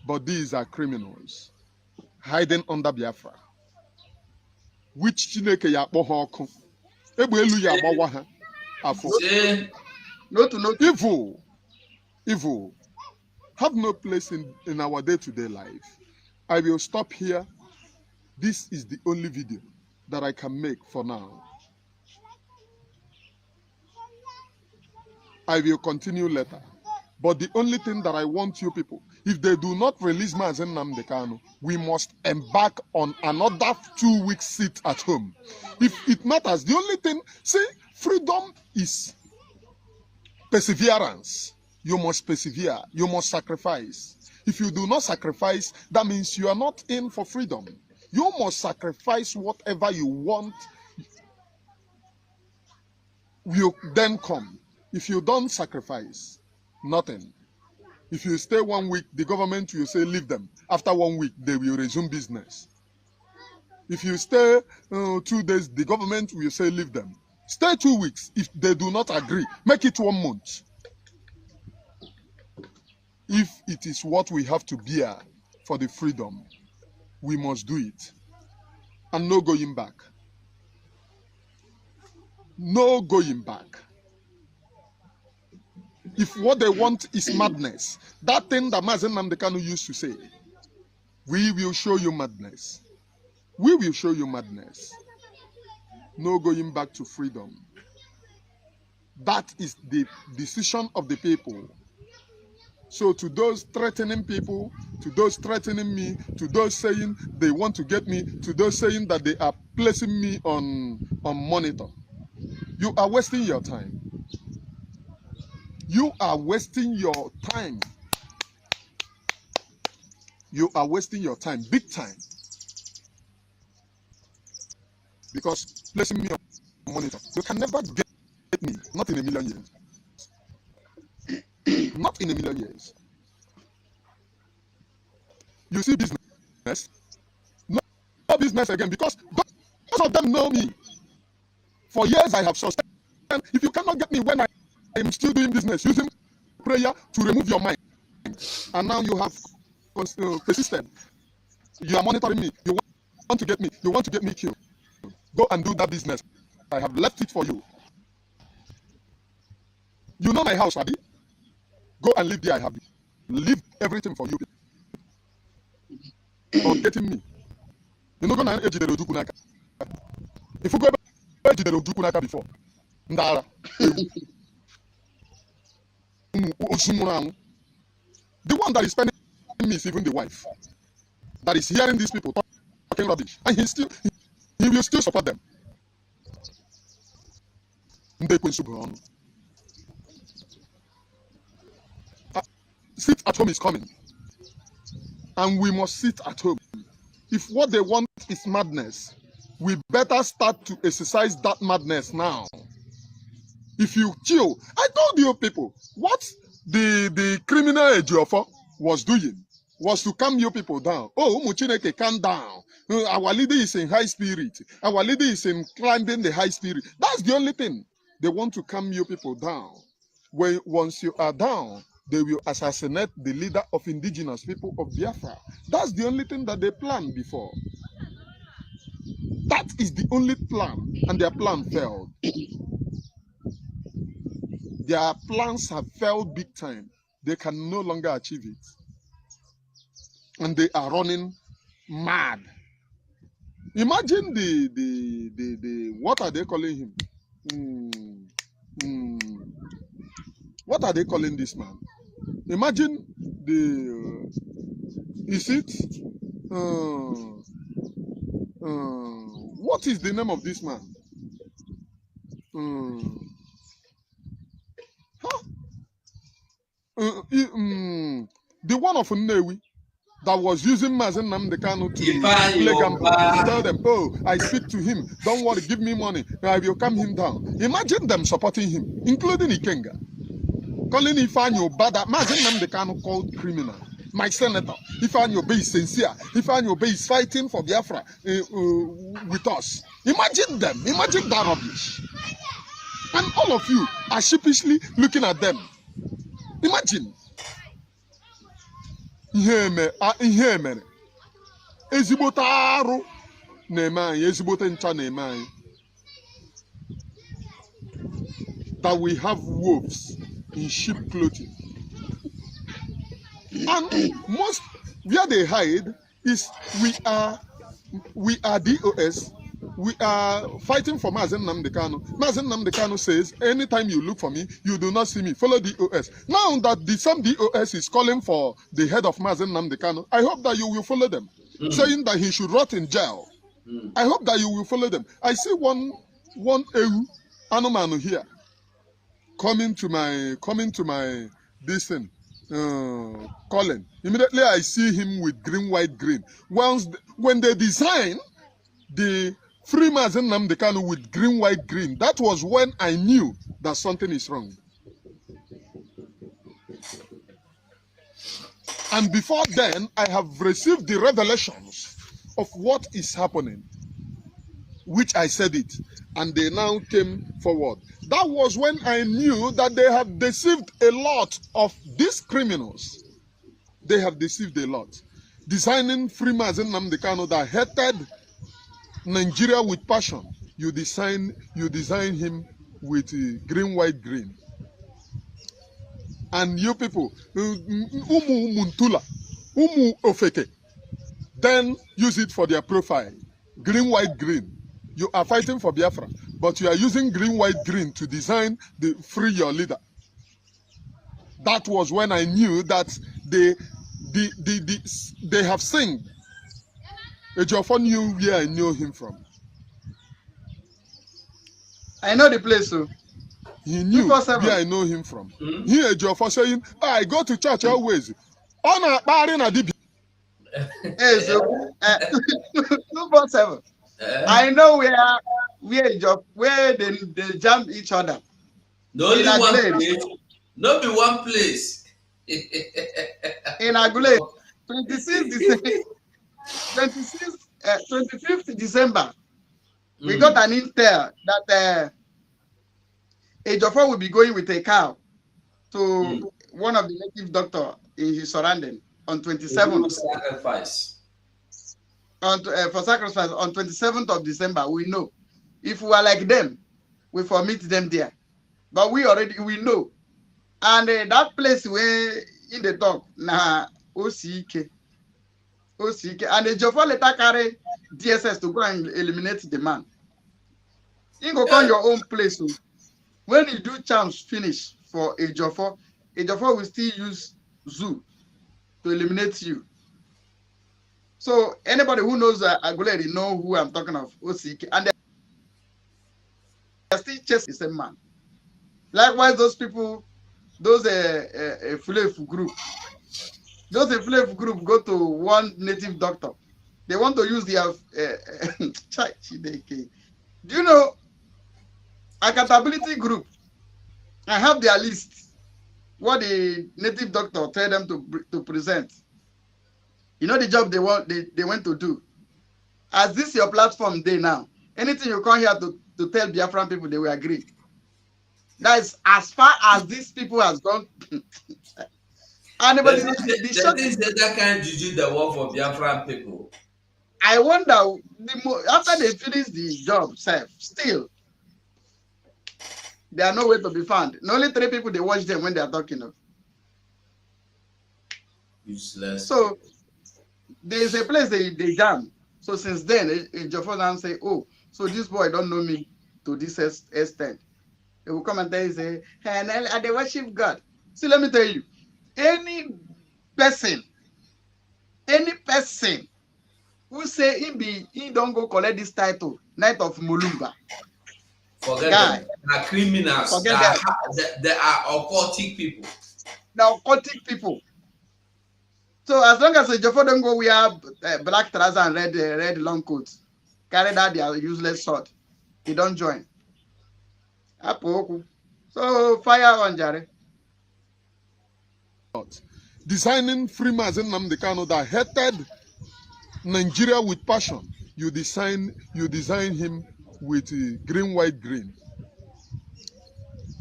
But these are criminals hiding under Biafra. Which Chineke ya akpọ Ebu elu ya agbawa ha. Evil have no place in our day-to-day life. I will stop here. This is the only video that I can make for now. I will continue later. But the only thing that I want you people, if they do not release Mazi Nnamdi Kanu, we must embark on another 2-week sit at home. If it matters, the only thing, see, freedom is perseverance. You must persevere. You must sacrifice. If you do not sacrifice, that means you are not in for freedom. You must sacrifice whatever you want will then come. If you don't sacrifice, nothing. If you stay 1 week, the government will say leave them. After 1 week, they will resume business. If you stay 2 days, the government will say leave them. Stay 2 weeks. If they do not agree, make it 1 month. If it is what we have to bear for the freedom, we must do it. And no going back. No going back. If what they want is madness, that thing that Mazi Nnamdi Kanu used to say, we will show you madness. We will show you madness. No going back to freedom. That is the decision of the people. So to those threatening people, to those threatening me, to those saying they want to get me, to those saying that they are placing me on monitor, you are wasting your time. You are wasting your time. You are wasting your time, big time. Because placing me on monitor, you can never get me, not in a million years. Not in a million years. You see business? No business again, because most of them know me. For years I have sustained. If you cannot get me when I am still doing business, using prayer to remove your mind, and now you have persisted. You are monitoring me. You want to get me. You want to get me killed. Go and do that business. I have left it for you. You know my house, Abi. Go and live there. I have leave everything for you. For getting me. You're not going to ejidere ojukwu n'aka. If you go ejidere ojukwu n'aka before, ndara. The one that is spending me is even the wife that is hearing these people talking rubbish, and he will still support them. Sit at home is coming, and we must sit at home. If what they want is madness, we better start to exercise that madness now. If you chill, I told you people, what the criminal Ejiofor was doing was to calm you people down. Oh, Umuchineke, calm down. Our leader is in high spirit. Our leader is in climbing the high spirit. That's the only thing. They want to calm you people down. Once you are down, they will assassinate the leader of indigenous people of Biafra. That's the only thing that they planned before. That is the only plan, and their plan failed. Their plans have failed big time. They can no longer achieve it. And they are running mad. Imagine the what are they calling him? What are they calling this man? Imagine is it, what is the name of this man? The one of Nnewi that was using Mazi Nnamdi Kanu to play gamble. Tell them, oh, I speak to him. Don't worry, give me money. I will calm him down. Imagine them supporting him, including Ikenga. Calling Ifeanyi Oba that Mazi Nnamdi Kanu called criminal. My senator, Ifeanyi Oba is sincere. Ifeanyi Oba is fighting for Biafra with us. Imagine them. Imagine that rubbish. And all of you are sheepishly looking at them. Imagine. Ihe mere ezigbote arụ na-eme anyị, ezigbote ncha na-eme anyị. That we have wolves in sheep clothing. And most where they hide is we are D.O.S. We are fighting for Mazi Nnamdi Kanu. Mazi Nnamdi Kanu says, anytime you look for me, you do not see me. Follow D.O.S. Now that the same D.O.S. is calling for the head of Mazi Nnamdi Kanu, I hope that you will follow them, saying that he should rot in jail. I hope that you will follow them. I see one Anumanu here coming to my this thing, calling. Immediately I see him with green, white, green. When they design the free Mazi Nnamdi Kanu with green, white, green, that was when I knew that something is wrong. And before then, I have received the revelations of what is happening, which I said it, and they now came forward. That was when I knew that they have deceived a lot of these criminals. They have deceived a lot. Designing free Mazi Nnamdi Kanu that hated Nigeria with passion. You design him with green, white, green. And you people, umu muntula, umu ofeke, then use it for their profile. Green, white, green. You are fighting for Biafra, but you are using green, white, green to design the free your leader. That was when I knew that they have sinned. Ejiofor knew where I knew him from. I know the place, so. He knew where I know him from. He Ejiofor saying, I go to church always. On a barina dibi. Hey, so 247. I know where they jump each other. No, only one place. Not be one place. In Agule, 25th December, we got an intel that Ejiofor will be going with a cow to one of the native doctor in his surrounding on 27th. Sacrifice. For sacrifice on 27th of December. We know if we are like them, we for meet them there. But we know. And that place where in the talk, na OCK. And Ejiofor later carry DSS to go and eliminate the man. You go on your own place. So when you do chance finish for Ejiofor will still use zoo to eliminate you. So anybody who knows Aguleri know who I'm talking of, OCK, and they're still chasing the same man. Likewise, those people, those Fulefu group, go to one native doctor. They want to use their do you know accountability group? I have their list. What the native doctor tell them to present. You know the job they went to do. As this your platform day now, anything you come here to tell Biafran people, they will agree. That's as far as these people has gone. And but the thing say that kind of juju the work for Biafran people. I wonder after they finish the job, still they are nowhere to be found. Only 3 people they watch them when they are talking. Useless. So there is a place they jam. So since then, Jofodan say, "Oh, so this boy don't know me to this extent." They will come and tell you, say, "Hey, they worship God." See, let me tell you, any person who say he don't go collect this title, Knight of Mulumba. Forget them. They are criminals. They are occultic people. They are occultic people. So as long as Jofo don't go wear black trousers and red long coats, carry that their useless sword, he don't join. So fire on Jare. Designing Freemason Nnamdi Kanu that hated Nigeria with passion. You design him with green, white, green.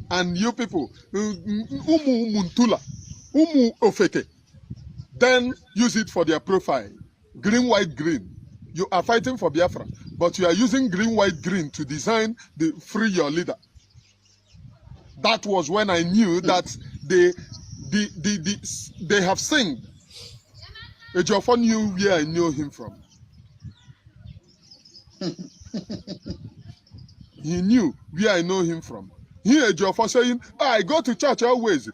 And you people, Umu Muntula, Umu Ofeke, then use it for their profile. Green, white, green. You are fighting for Biafra, but you are using green, white, green to design the free your leader. That was when I knew that they have seen. Ejiofor knew where I knew him from. He knew where I know him from. He Ejiofor saying, I go to church always.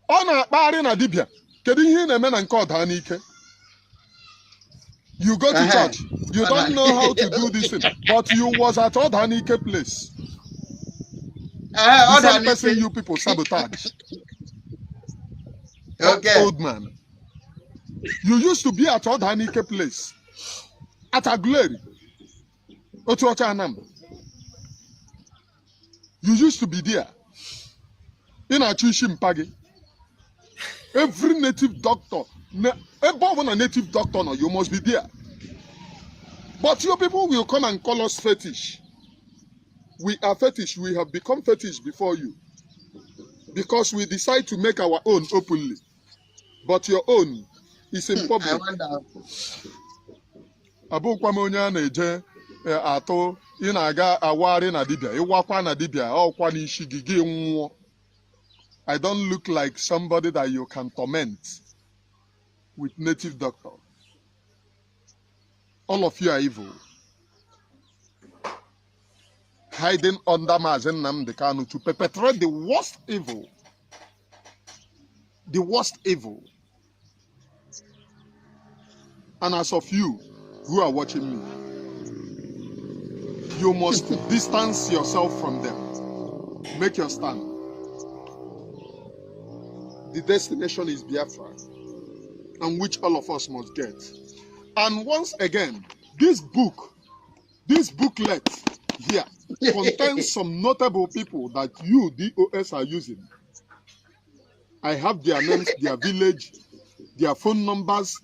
Ona akpari na dibia. Kedu ihe na-eme na nke ọdanike? You go to church. You don't know how to do this thing. But you was at Odanike place. The same person you people sabotage. That old man. You used to be at Odanike place. At Aguleri. Otuocha Anam. You used to be there. In Achushimpagi. Every native doctor, above a native doctor, no, you must be there. But your people will come and call us fetish. We are fetish. We have become fetish before you. Because we decide to make our own openly. But your own is in public. I wonder. Abukwamonya na-eje atụ ị na-aga awari na dibia ịwakwa na dibia ọkwa n'ishi gị gị nwụọ. I don't look like somebody that you can torment with native doctor. All of you are evil. Hiding under Mazi Nnamdi Kanu to perpetrate the worst evil. The worst evil. And as of you who are watching me, you must distance yourself from them. Make your stand. The destination is Biafra, and which all of us must get. And once again, this booklet here contains some notable people that you, D.O.S, are using. I have their names, their village, their phone numbers,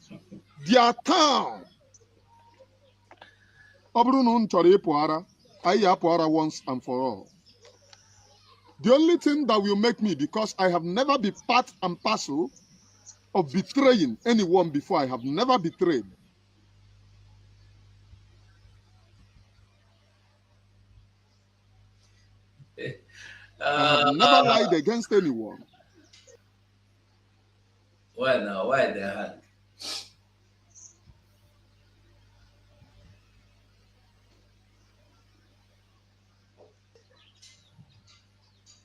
their town. Once and for all. The only thing that will make me, because I have never been part and parcel of betraying anyone before, I have never betrayed. I have never lied against anyone. Why now? Why they had?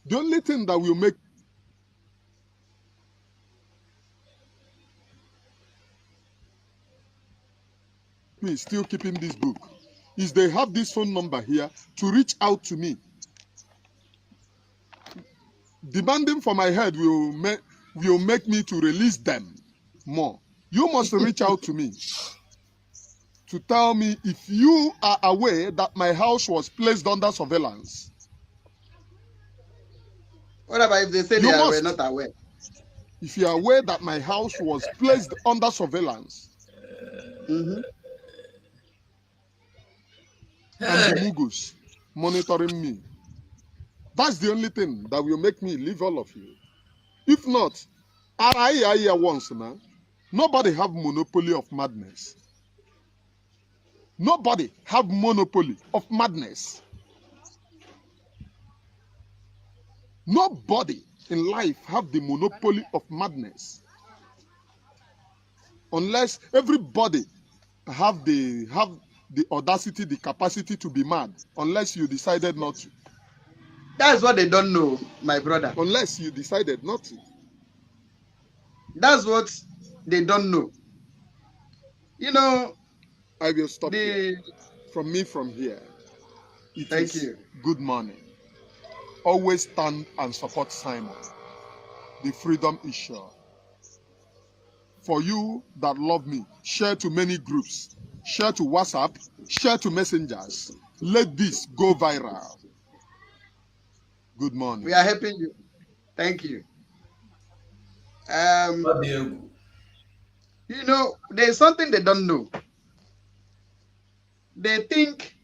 The only thing that will make me still keeping this book is they have this phone number here to reach out to me. Demanding for my head will make me to release them more. You must reach out to me to tell me if you are aware that my house was placed under surveillance. What about if they say they were not aware? If you are aware that my house was placed under surveillance, and the Mughals monitoring me, That's the only thing that will make me leave all of you. If not, I once, man. Nobody have monopoly of madness. Nobody have monopoly of madness. Nobody in life have the monopoly of madness. Unless everybody have the audacity, the capacity to be mad, unless you decided not to. That's what they don't know, my brother. Unless you decided not to. That's what they don't know. You know, I will stop here. From me from here. Thank you. Good morning. Always stand and support Simon. The freedom is sure. For you that love me, share to many groups, share to WhatsApp, share to messengers. Let this go viral. Good morning. We are helping you. Thank you. You know, there's something they don't know. They think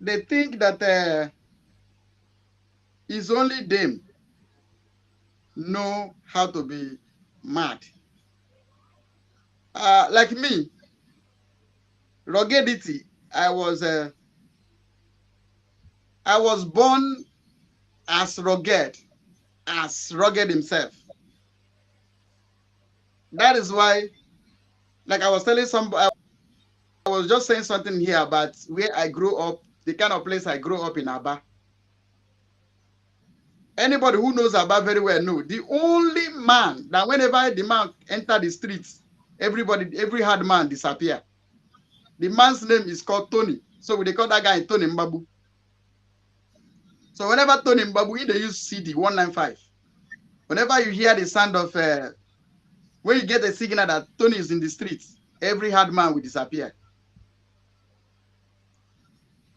that it's only them know how to be mad. Like me, ruggedity. I was born as rugged himself. That is why, like I was telling somebody, I was just saying something here about where I grew up, the kind of place I grew up in, Aba. Anybody who knows Aba very well know the only man that whenever the man enter the streets, every hard man disappear. The man's name is called Tony. So they call that guy Tony Mbabu. So whenever Tony Mbabu, they use CD 195. Whenever you hear the sound of, when you get a signal that Tony is in the streets, every hard man will disappear.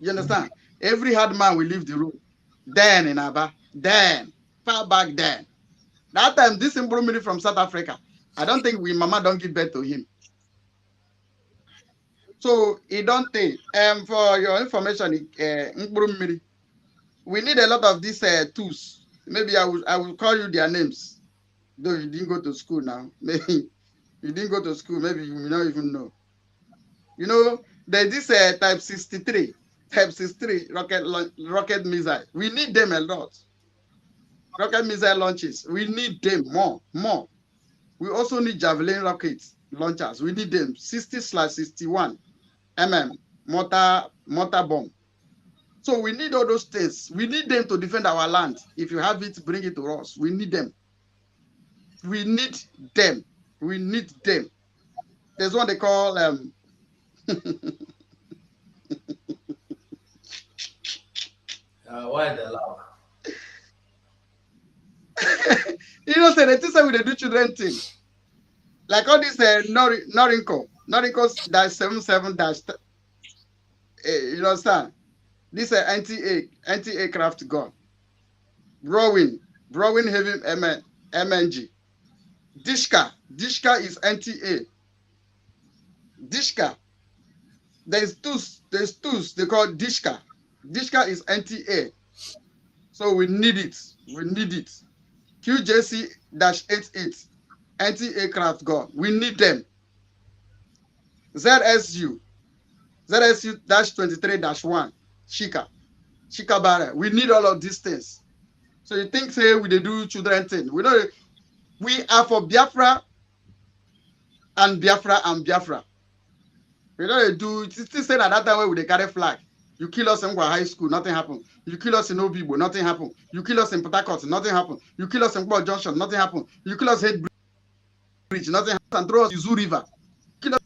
You understand? Every hard man will leave the room. Then in Aba, then, far back then. That time, this improvement from South Africa, I don't think Mama don't give birth to him. So, he don't take. For your information, we need a lot of these tools. Maybe I will call you their names. Though you didn't go to school now. Maybe you didn't go to school. Maybe you may not even know. You know, there's this type 63. Type 63 rocket missile. We need them a lot. Rocket missile launches. We need them more. We also need javelin rocket launchers. We need them 60/61 mortar bomb. So we need all those things. We need them to defend our land. If you have it, bring it to us. We need them. We need them. We need them. There's one they call why the laugh? You know, say the things that we do children thing. Like all this Norinco -77 you understand? This anti-aircraft gun. Browning heavy MNG. Dishka is anti-A. Dishka. There's tools they call Dishka. Dishka is anti-A. So we need it. QJC-88 anti-aircraft gun. We need them. ZSU-23-1 Shika barrel. We need all of these things. So you think say we do children thing. We know we are for Biafra and Biafra. We don't do still say that time when they carry flag. You kill us in high school, nothing happened. You kill us in Obibo, nothing happened. You kill us in Port Harcourt, nothing happened. You kill us in Port Junction, nothing happened. You kill us Head Bridge, nothing happened. And throw us Izu River. Kill us.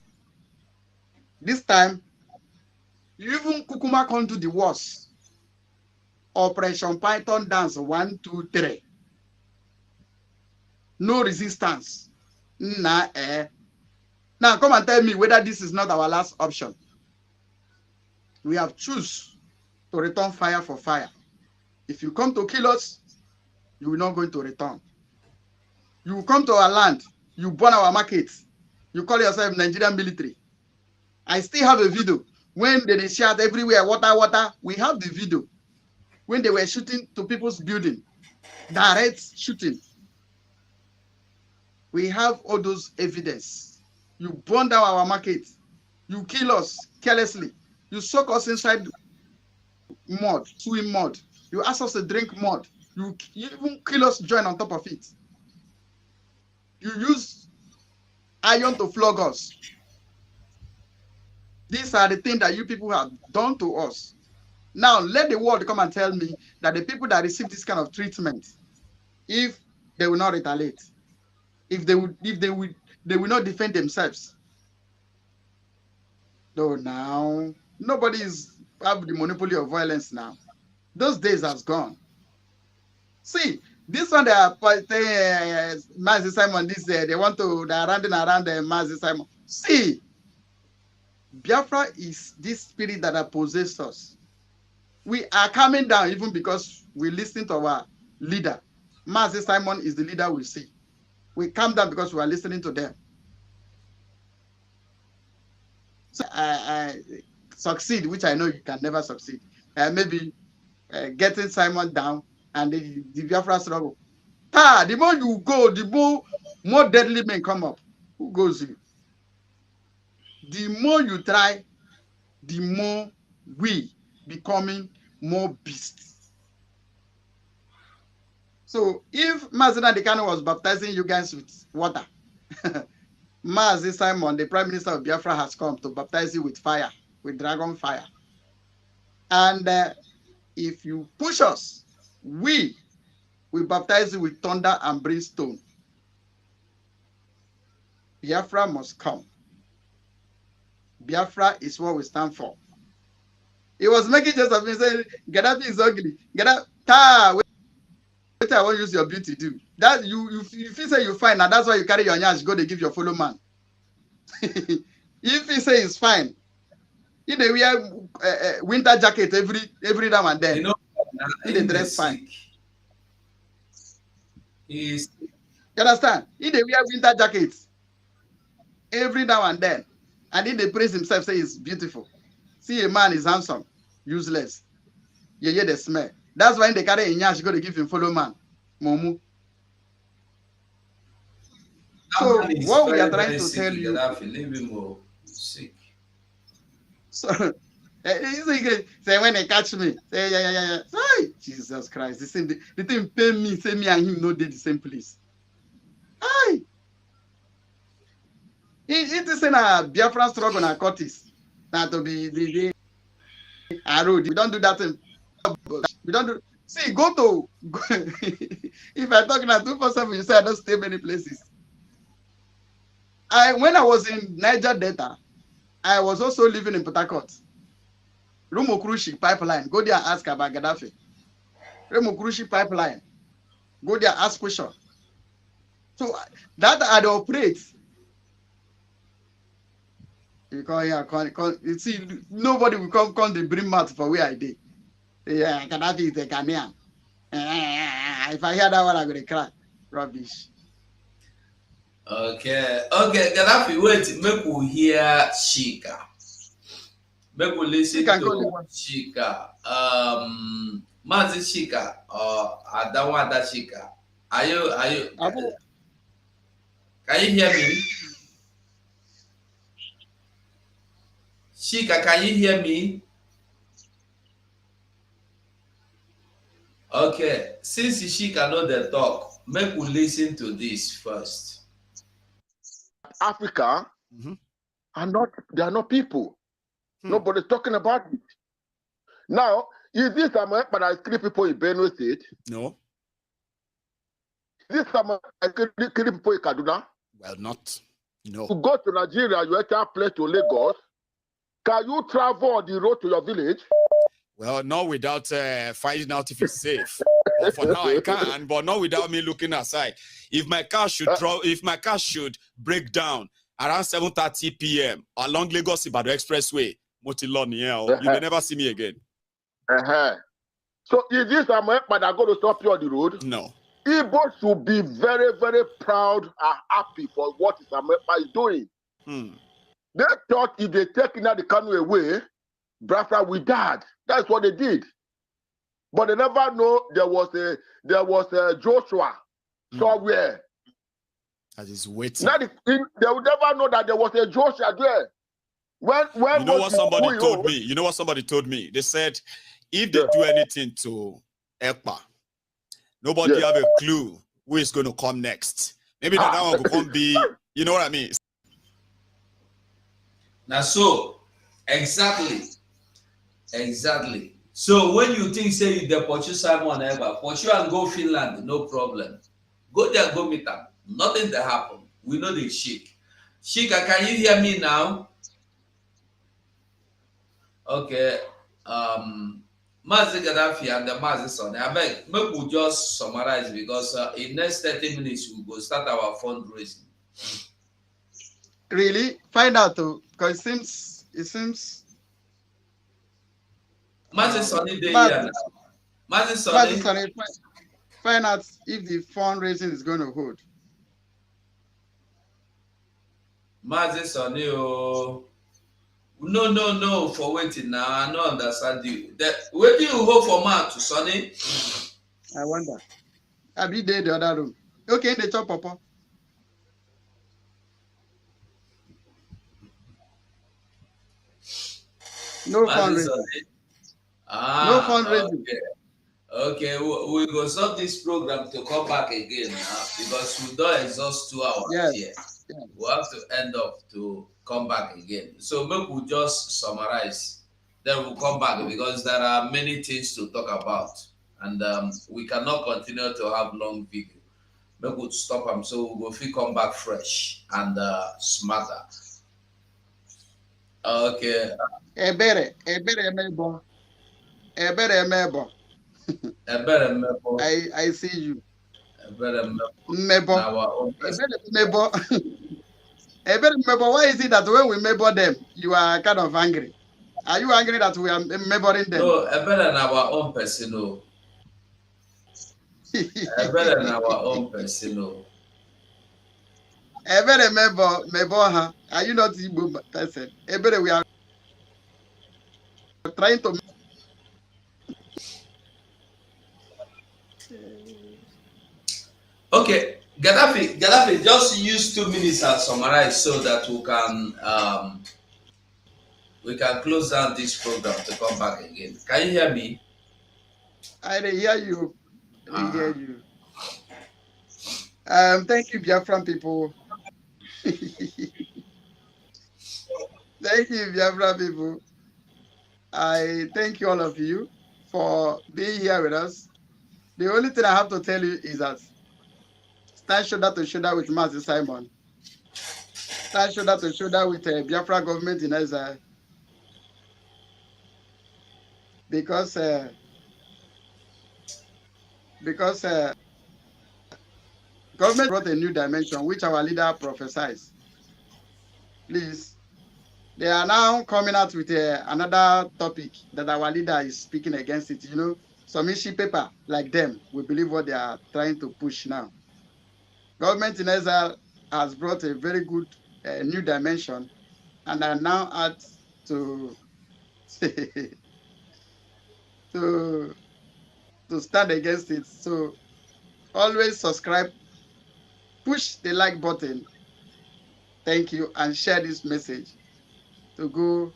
This time, even Kukuma come to the worst. Operation Python dance 1, 2, 3. No resistance. Now come and tell me whether this is not our last option. We have choose to return fire for fire. If you come to kill us, you will not going to return. You will come to our land, you burn our markets, you call yourself Nigerian military. I still have a video when they shout everywhere, water. We have the video. when they were shooting to people's building, direct shooting. We have all those evidence. You burn down our market. You kill us carelessly. You soak us inside mud, swim mud. You ask us to drink mud. You even kill us join on top of it. You use iron to flog us. These are the things that you people have done to us. Now let the world come and tell me that the people that receive this kind of treatment, if they will not retaliate, if they will not defend themselves. No, now nobody have the monopoly of violence now. Those days has gone. See, this one they are Mazi Simon. They want to, they're running around Mazi Simon. See, Biafra is this spirit that has possessed us. We are coming down even because we listen to our leader. Mazi Simon is the leader we see. We come down because we are listening to them. So I succeed, which I know you can never succeed. Maybe getting Simon down and the Biafra struggle. The more you go, the more deadly men come up. Who goes you? The more you try, the more we becoming more beasts. So if Mazi Kanu was baptizing you guys with water, Mazi Simon, the Prime Minister of Biafra, has come to baptize you with fire, with dragon fire. And if you push us, we baptize you with thunder and brimstone. Biafra must come. Biafra is what we stand for. He was making just of me saying, Gaddafi is ugly. Gaddafi, wait, I won't use your beauty, do. That you say you fine, and that's why you carry your nyash, go to give your follow man. If he say it's fine, he they wear winter jacket every now and then. You know, he they dress fine. He's... You understand? He they wear winter jackets every now and then, and he they praise himself, say he's beautiful. See, a man is handsome, useless. You hear the smell. That's why they carry a nyash, go to give him follow man. Momu. So what we are trying to tell you, sick. So say when they catch me, say yeah. Say, Jesus Christ, the thing pay me, say me and him no did the same place. Aye. It is in a Biafran struggle and Curtis. Now to be the road. We don't do that thing. We don't do. See, go to if I talk now 247, you say I don't stay many places. When I was in Niger Delta, I was also living in Port Harcourt. Rumokrushi pipeline. Go there and ask about Gaddafi. Rumokrushi pipeline. Go there and ask question. So that I operate. You see, nobody will come the bring mat for where I did. Yeah, Gaddafi is a Ghanaian. If I hear that one, I'm gonna cry. Rubbish. Okay, Gaddafi, wait, make we hear Shika. Make we listen to Shika. Mazi Shika or Adawada Shika. Are you? Can you hear me? Shika, can you hear me? Okay, since Shika know the talk, make we listen to this first. Africa they are not people. Nobody's talking about it. Now, is this America but I kill people in Benue State? No. Is this America I kill people in Kaduna? Well, not. No. To go to Nigeria, you enter a place to Lagos. Can you travel on the road to your village? Well, not without finding out if it's safe. For now, I can, but not without me looking aside. If my car should break down around 7:30 p.m. along Lagos Ibadan Expressway, you will never see me again. So is this America that going to stop you on the road? No. Igbo should be very, very proud and happy for what America is doing. They thought if they take the Kanu away, Biafra will die. That's what they did. but they never know there was a Joshua somewhere. That is waiting. They will never know that there was a Joshua there. When you know what somebody told me? You know what somebody told me? They said if they do anything to Ekpa, nobody have a clue who is going to come next. Maybe that one will come be, you know what I mean? Now, so exactly. So when you think say you deport Simon ever, pursue and go Finland, no problem. Go there, go meet them. Nothing to happen. We know the Sheik. Sheikah, can you hear me now? Okay. Mazi Gaddafi and the Mazi son. I beg, maybe we'll just summarize because in next 30 minutes we'll go start our fundraising. Really? Find out too, because it seems Mazi Sonny day here now. Mazi Sonny. Find out if the fundraising is going to hold. Mazi Sonny, oh. No, for waiting now. I don't understand you. Where do you hope for man to Sonny? I wonder. I'll be there the other room. Okay, the top, Papa. No fundraising. No fundraising. Okay, we go stop this program to come back again now because we don't exhaust 2 hours here. Yes. We have to end up to come back again. So maybe we'll just summarize. Then we'll come back because there are many things to talk about. And we cannot continue to have long video. Maybe we'll stop them so we'll come back fresh and smarter. Okay. Ebere I see you. Why is it that when we member them, you are kind of angry? Are you angry that we are membering them? No, better than our own personal. Better than our own personal. Ebere member, are you not Igbo person? Ebere, we are trying to. Okay, Gaddafi, just use 2 minutes and summarize so that we can close down this program to come back again. Can you hear me? I hear you. I hear you. Thank you, Biafran people. Thank you, Biafran people. I thank you all of you for being here with us. The only thing I have to tell you is that stand shoulder to shoulder with Mazi Simon. Stand shoulder to shoulder with the Biafra government in exile. Because government brought a new dimension, which our leader prophesies. Please, they are now coming out with another topic that our leader is speaking against it. You know, some issue paper like them, we believe what they are trying to push now. Government in exile has brought a very good new dimension, and are now at to to stand against it. So always subscribe, push the like button. Thank you, and share this message to go.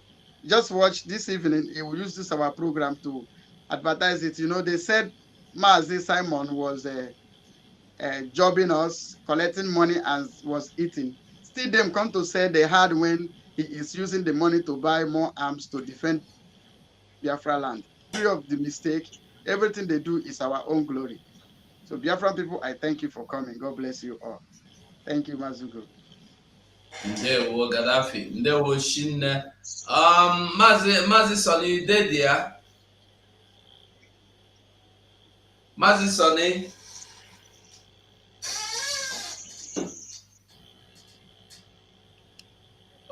Just watch this evening. He will use this our program to advertise it. You know, they said Mazi Simon was jobbing us, collecting money, and was eating. Still, them come to say they had when he is using the money to buy more arms to defend Biafra land. Free of the mistake, everything they do is our own glory. So Biafran people, I thank you for coming. God bless you all. Thank you, Mazugo. Ndewo Gaddafi, ndewo Shinne. Mazi Sonny, you dead there? Mazi Sonny.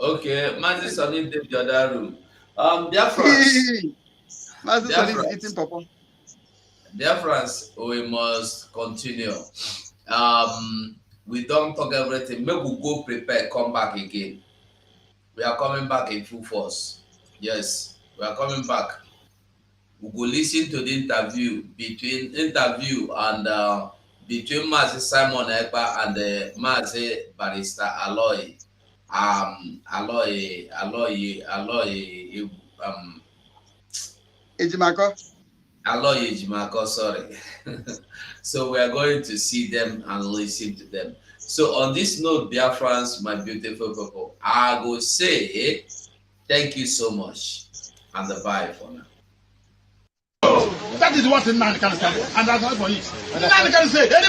Okay, Mazi Sonny did the other room. Biafrans. Mazi Sonny is eating papa. Biafrans, we must continue. We don't talk everything. Maybe we'll go prepare, come back again. We are coming back in full force. Yes, we are coming back. We go listen to the interview and between Mazi Simon Ekpa and Mazi Barrister Aloy Ejimako, sorry. So we are going to see them and listen to them. So on this note, Biafrans, my beautiful people, I will say thank you so much and bye for now. That is what Nnamdi can say, and that's all for it. Nnamdi can say any.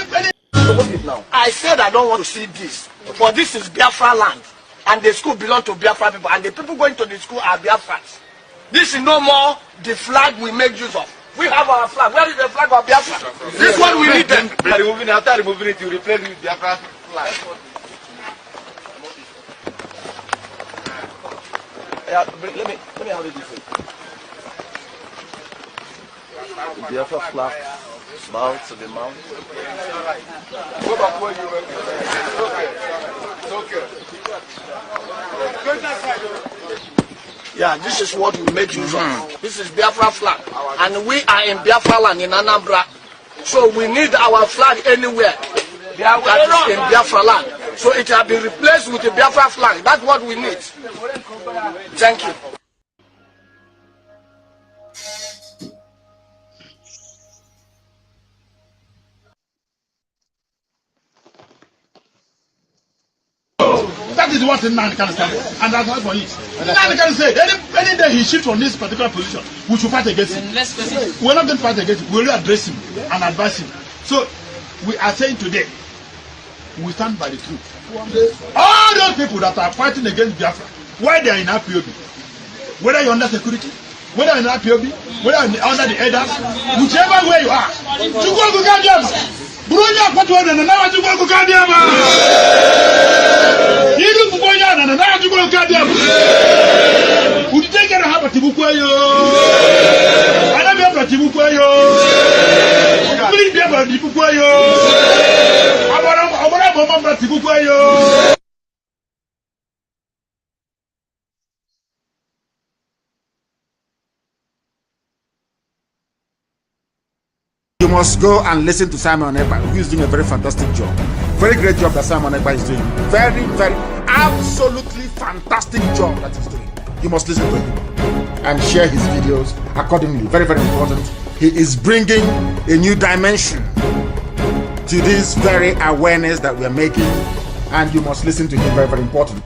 I said I don't want to see this, but this is Biafra land, and the school belongs to Biafra people, and the people going to the school are Biafrans. This is no more the flag we make use of. We have our flag. Where is the flag of Biafra? This one we need them. After removing it, you replace it with Biafra flag. Yeah, let me have it this way. The Biafra flag, mount to the mount. Go back where you were. It's okay. Yeah, this is what we make use of. This is Biafra flag, and we are in Biafra land in Anambra, so we need our flag anywhere that is in Biafra land. So it has been replaced with the Biafra flag. That's what we need. Thank you. That is what Nnamdi can say, and that's all for it. Nnamdi can say any day he shifts from this particular position, we should fight against him. We're not going to fight against him. We'll address him and advise him. So we are saying today, we stand by the truth. All those people that are fighting against Biafra, why they are in IPOB, whether you're under security, whether you're in IPOB, whether you're under the elders, whichever way you are, to go to Guardians. Brunya Patwana and now to go to Guardians. You look for Boyan and now to go to Guardians. Would you take a habit of Tibuquayo? I don't have a Tibuquayo. Please be about Tibuquayo. I'm about Tibuquayo. You must go and listen to Simon Ekpa, who is doing a very fantastic job. Very great job that Simon Ekpa is doing. Very, very, absolutely fantastic job that he's doing. You must listen to him and share his videos accordingly. Very, very important. He is bringing a new dimension to this very awareness that we are making, and you must listen to him. Very, very important.